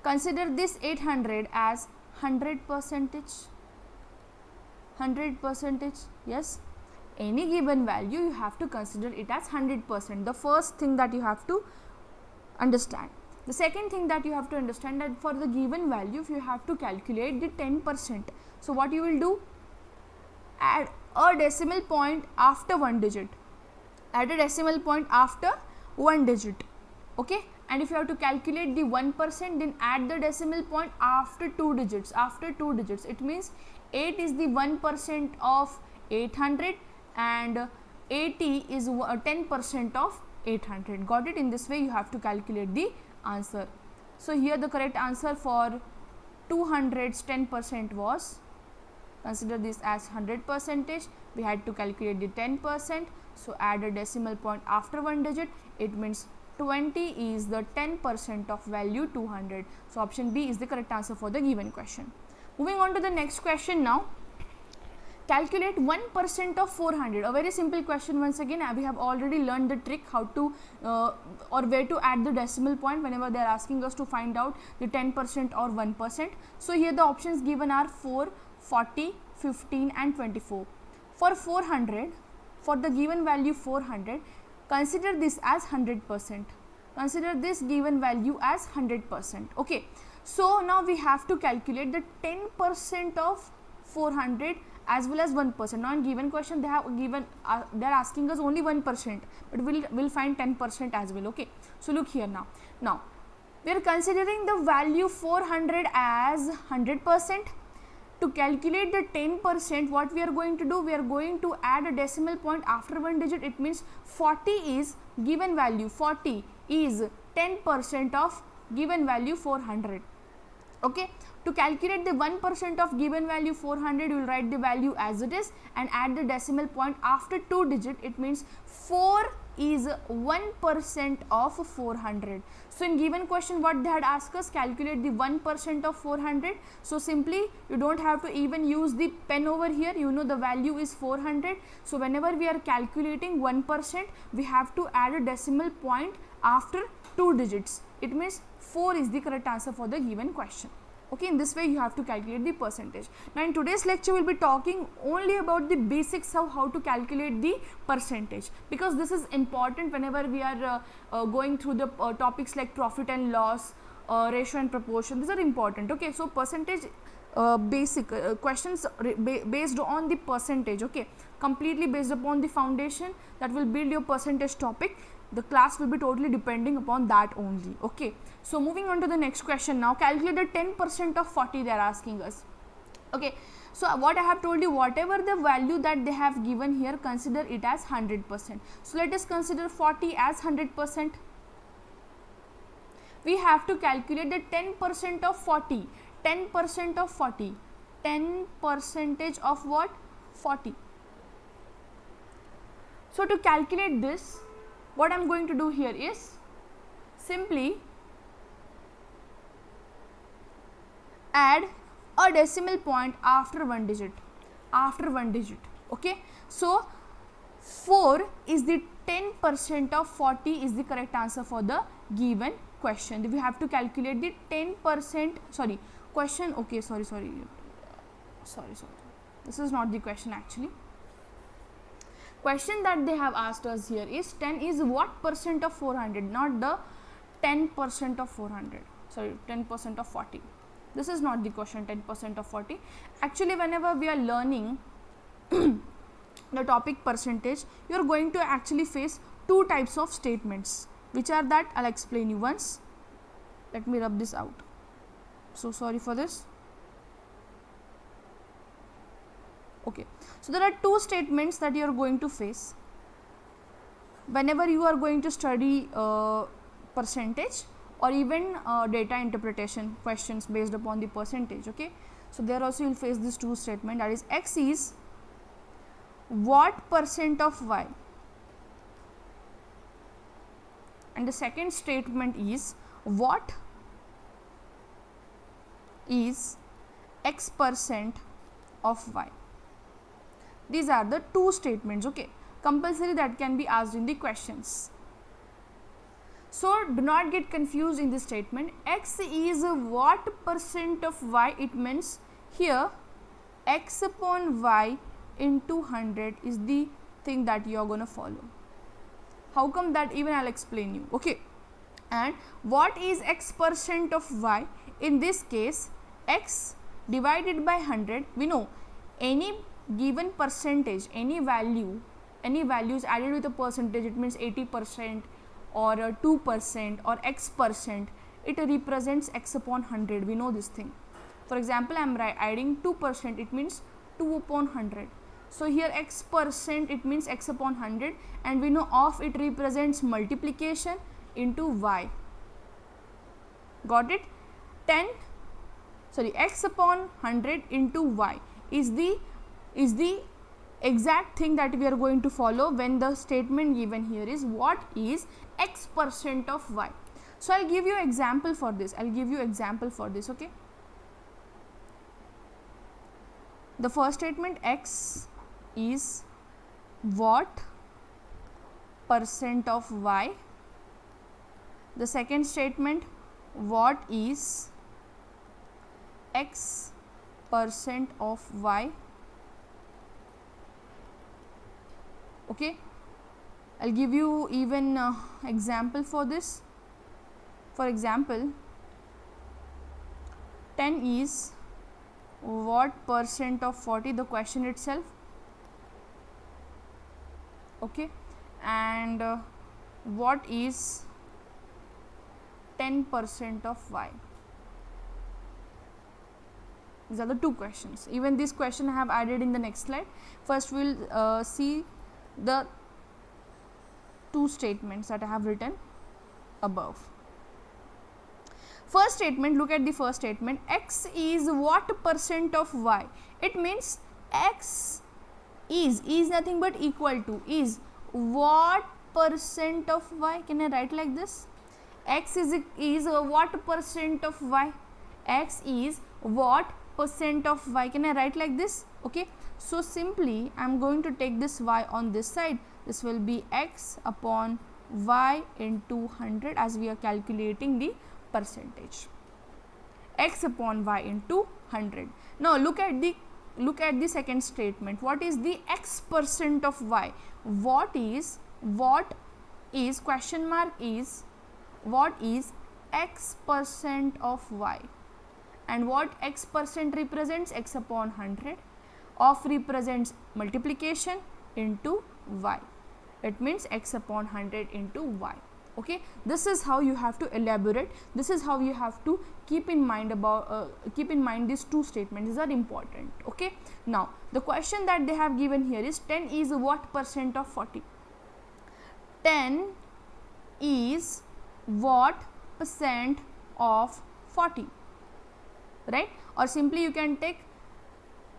consider this 800 as 100%. Yes, any given value you have to consider it as 100%. The first thing that you have to understand. The second thing that you have to understand, that for the given value, if you have to calculate the 10%, so what you will do, add a decimal point after one digit. Add a decimal point after one digit. Okay, and if you have to calculate the 1%, then add the decimal point after two digits. It means 8 is the 1% of 800 and 80 is 10% of 800. Got it? In this way you have to calculate the answer. So here the correct answer for 200's 10% was, consider this as 100%. We had to calculate the 10%. So add a decimal point after one digit. It means 20 is the 10% of value 200. So option B is the correct answer for the given question. Moving on to the next question now. Calculate 1% of 400. A very simple question. Once again, we have already learned the trick how to or where to add the decimal point whenever they are asking us to find out the 10% or 1%. So here the options given are 4, 40, 15 and 24. For 400, for the given value 400, consider this as 100%. Consider this given value as 100%. Okay. So now we have to calculate the 10% of 400 as well as 1%. Now in given question they have given they are asking us only 1%, but we'll find 10% as well. Okay, so look here now. Now we are considering the value 400 as 100%. To calculate the 10%, what we are going to do, we are going to add a decimal point after one digit. It means 40 is given value, 40 is 10% of given value 400. Okay, To calculate the 1% of given value 400, you will write the value as it is and add the decimal point after 2 digit. It means 4 is 1% of 400. So in given question what they had asked us, calculate the 1% of 400. So simply you don't have to even use the pen over here, you know the value is 400. So whenever we are calculating 1%, we have to add a decimal point after 2 digits. It means 4 is the correct answer for the given question. Okay, in this way you have to calculate the percentage. Now in today's lecture we will be talking only about the basics of how to calculate the percentage, because this is important whenever we are going through the topics like profit and loss, ratio and proportion. These are important. Okay, so percentage basic questions based on the percentage. Okay, completely based upon the foundation that will build your percentage topic. The class will be totally depending upon that only. Okay, so moving on to the next question now. Calculate the 10% of 40 they are asking us. Okay, so what I have told you, whatever the value that they have given here, consider it as 100%. So let us consider 40 as 100%. We have to calculate the 10% of 40. 10% of 40. 10% of what? 40. So to calculate this, what I am going to do here is simply add a decimal point after 1 digit. After 1 digit. Okay. So 4 is the 10% of 40 is the correct answer for the given question. We have to calculate the 10%. Sorry, question. Okay, sorry. This is not the question actually. Question that they have asked us here is 10 is what percent of 400, not the 10% of 400. Sorry, 10% of 40. This is not the question, 10% of 40. Actually, whenever we are learning the topic percentage, you are going to actually face two types of statements. Which are that? I'll explain you once. Let me rub this out. So sorry for this. Okay, so there are two statements that you are going to face whenever you are going to study percentage or even data interpretation questions based upon the percentage. Okay, so there also you will face this two statement, that is x is what percent of y, and the second statement is what is x percent of y. These are the two statements. Okay, compulsory that can be asked in the questions. So do not get confused in this statement. X is what percent of y, it means here x upon y into 100 is the thing that you are going to follow. How come that? Even I'll explain you. Okay, and what is x percent of y? In this case, x divided by 100. We know any given percentage, any value is added with a percentage, it means 80% or 2% or x percent, it represents x upon 100. We know this thing. For example, I am adding 2%, it means 2 upon 100. So here x percent, it means x upon 100, and we know of it represents multiplication into y. Got it? X upon 100 into y is the exact thing that we are going to follow when the statement given here is what is x percent of y. So I'll give you example for this. Okay, the first statement, x is what percent of y. The second statement, what is x percent of y. Okay, I'll give you even example for this. For example, 10 is what percent of 40, the question itself. Okay, and what is 10% of y. These are the two questions. Even this question I have added in the next slide. First we will see the two statements that I have written above. First statement, look at the first statement. X is what percent of y? It means x is nothing but equal to is what percent of y. Can I write like this? X is what percent of y? X is what percent of y? Can I write like this? Okay, so simply I am going to take this y on this side. This will be x upon y into 100 as we are calculating the percentage. X upon y into 100. Now look at the second statement. What is the x percent of y? What is question mark is what is x percent of y? And what x percent represents? X upon 100. Of represents multiplication into y. It means x upon 100 into y. Okay, this is how you have to elaborate. This is how you have to keep in mind these two statements. These are important. Okay, now the question that they have given here is 10 is what percent of 40? 10 is what percent of 40, right? Or simply you can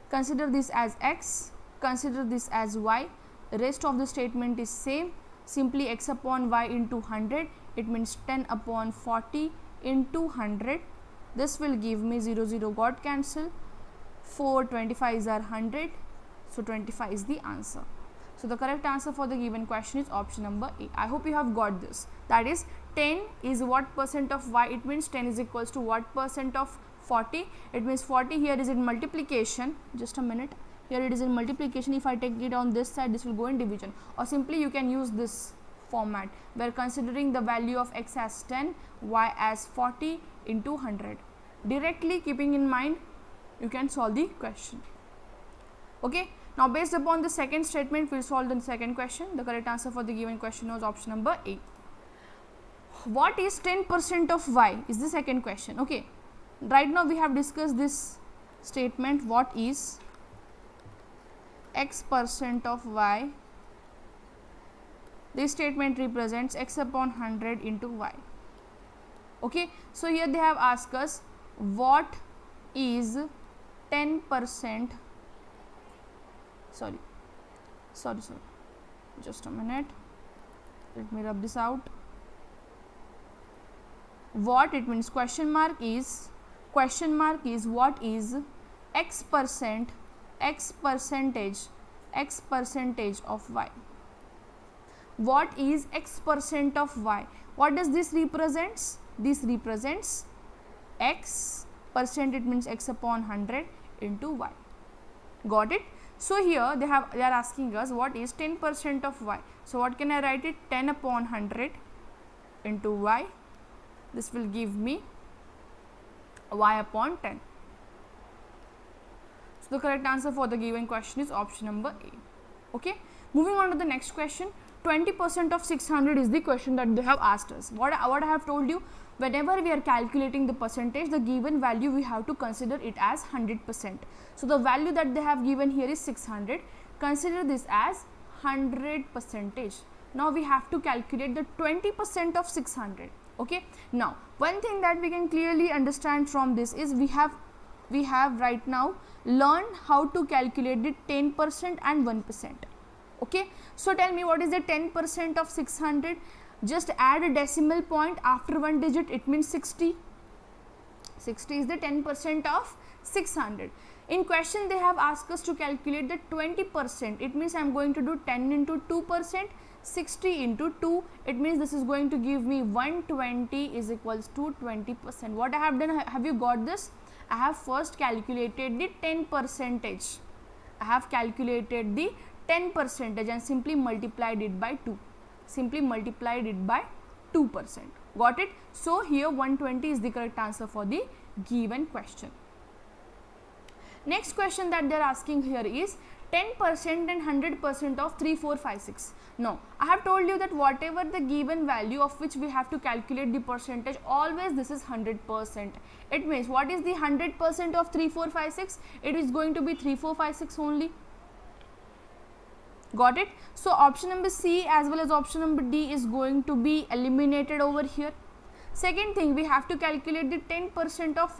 consider this as x, consider this as y. The rest of the statement is same. Simply x upon y into 100. It means 10 upon 40 into 100. This will give me 0 got cancel. 4 25s are 100. So 25 is the answer. So the correct answer for the given question is option number A. I hope you have got this. That is 10 is what percent of y? It means 10 is equals to what percent of 40? It means 40 here is in multiplication. Just a minute. Here it is in multiplication. If I take it on this side, this will go in division. Or simply you can use this format where considering the value of x as 10, y as 40 into 100. Directly keeping in mind, you can solve the question. Okay. Now based upon the second statement, we will solve the second question. The correct answer for the given question was option number A. What is 10% of y? Is the second question. Okay. Right now we have discussed this statement. What is x percent of y? This statement represents x upon 100 into y. Okay. So here they have asked us what is 10%. Sorry, just a minute, let me rub this out. What it means, question mark is what is x percentage of y? What is x percent of y? What does this represents? This represents x percent. It means x upon 100 into y. Got it? So here they are asking us what is 10% of y. So what can I write it? 10 upon 100 into y. This will give me y upon 10. So the correct answer for the given question is option number A. Okay. Moving on to the next question. 20% of 600 is the question that they have asked us. What I have told you, whenever we are calculating the percentage, the given value we have to consider it as 100%. So the value that they have given here is 600. Consider this as 100%. Now we have to calculate the 20% of 600. Okay. Now one thing that we can clearly understand from this is we have right now learned how to calculate the 10% and 1%. Okay. So tell me, what is the 10% of 600? Just add a decimal point after one digit, it means 60. 60 is the 10% of 600. In question they have asked us to calculate the 20%. It means I am going to do 10 into 2%, 60 into 2. It means this is going to give me 120 is equals to 20%. What I have done, have you got this? I have first calculated the 10%. I have calculated the 10% and simply multiplied it by 2. Simply multiplied it by 2%. Got it? So here 120 is the correct answer for the given question. Next question that they are asking here is 10% and 100% of 3, 4, 5, 6. Now I have told you that whatever the given value of which we have to calculate the percentage, always this is 100%. It means what is the 100% of 3, 4, 5, 6? It is going to be 3, 4, 5, 6 only. Got it? So option number C as well as option number D is going to be eliminated over here. Second thing, we have to calculate the 10% of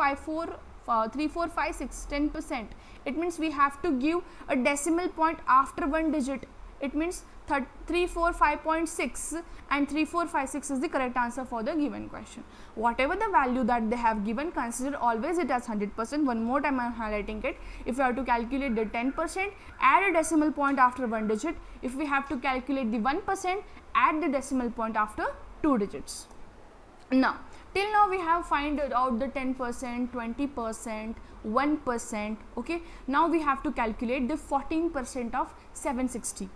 3, 4, 5, 6, 10%. It means we have to give a decimal point after one digit. It means 345.6 and 3456 is the correct answer for the given question. Whatever the value that they have given, consider always it as 100%. One more time I am highlighting it. If you have to calculate the 10%, add a decimal point after one digit. If we have to calculate the 1%, add the decimal point after two digits. Now, till now we have find out the 10%, 20%, 1%. Okay. Now we have to calculate the 14% of 760.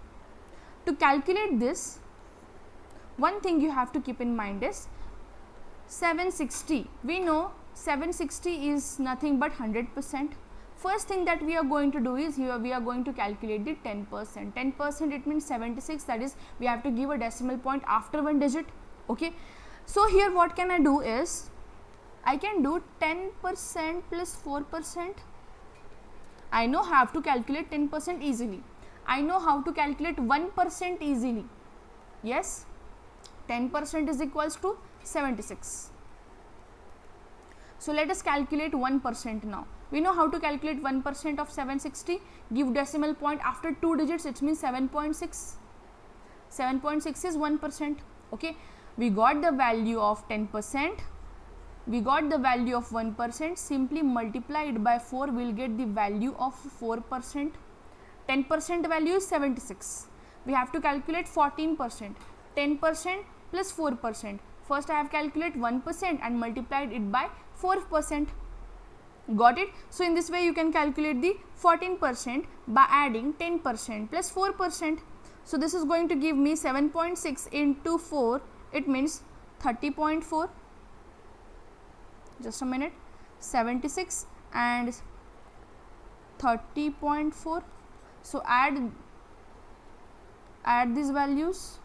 To calculate this, one thing you have to keep in mind is 760. We know 760 is nothing but 100%. First thing that we are going to do is here we are going to calculate the 10%. 10% it means 76, that is we have to give a decimal point after one digit. Okay. So here what can I do is, I can do 10% plus 4%. I know how to calculate 10% easily. I know how to calculate 1% easily. Yes, 10% is equals to 76. So let us calculate 1% now. We know how to calculate 1% of 760. Give decimal point after two digits, it means 7.6. 7.6 is 1%. Okay. We got the value of 10%, we got the value of 1%, simply multiply it by 4, we will get the value of 4%. 10% value is 76. We have to calculate 14%. 10% plus 4%. First I have calculated 1% and multiplied it by 4%. Got it? So in this way you can calculate the 14% by adding 10% plus 4%. So this is going to give me 7.6 into 4. It means 30.4. Just a minute. 76 and 30.4. So add these values.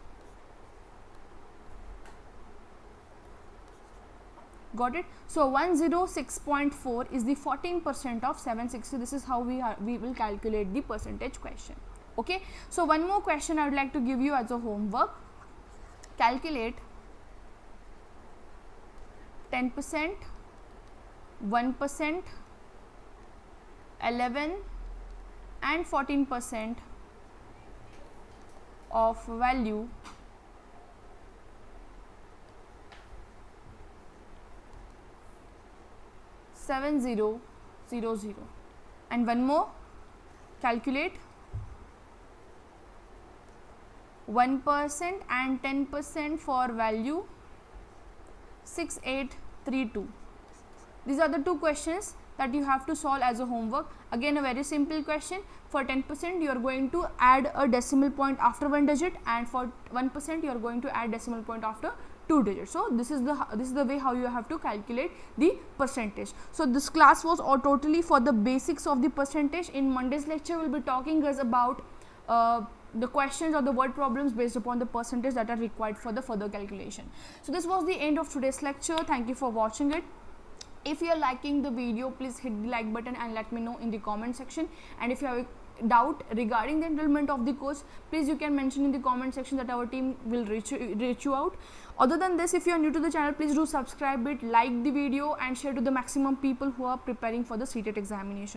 Got it? So 106.4 is the 14% of 760. This is how we will calculate the percentage question. Okay. So one more question I would like to give you as a homework. Calculate 10%, 1%, 11 and 14% of value $7000. And one more, calculate 1% and 10% for value 6832. These are the two questions that you have to solve as a homework. Again, a very simple question. For 10% you are going to add a decimal point after one digit, and for 1% you are going to add decimal point after two digits. So this is the way how you have to calculate the percentage. So this class was all totally for the basics of the percentage. In Monday's lecture we will be talking us about the questions or the word problems based upon the percentage that are required for the further calculation. So this was the end of today's lecture. Thank you for watching it. If you are liking the video, please hit the like button and let me know in the comment section. And if you have a doubt regarding the enrollment of the course, please you can mention in the comment section that our team will reach you out. Other than this, if you are new to the channel, please do subscribe it, like the video and share to the maximum people who are preparing for the CTET examination.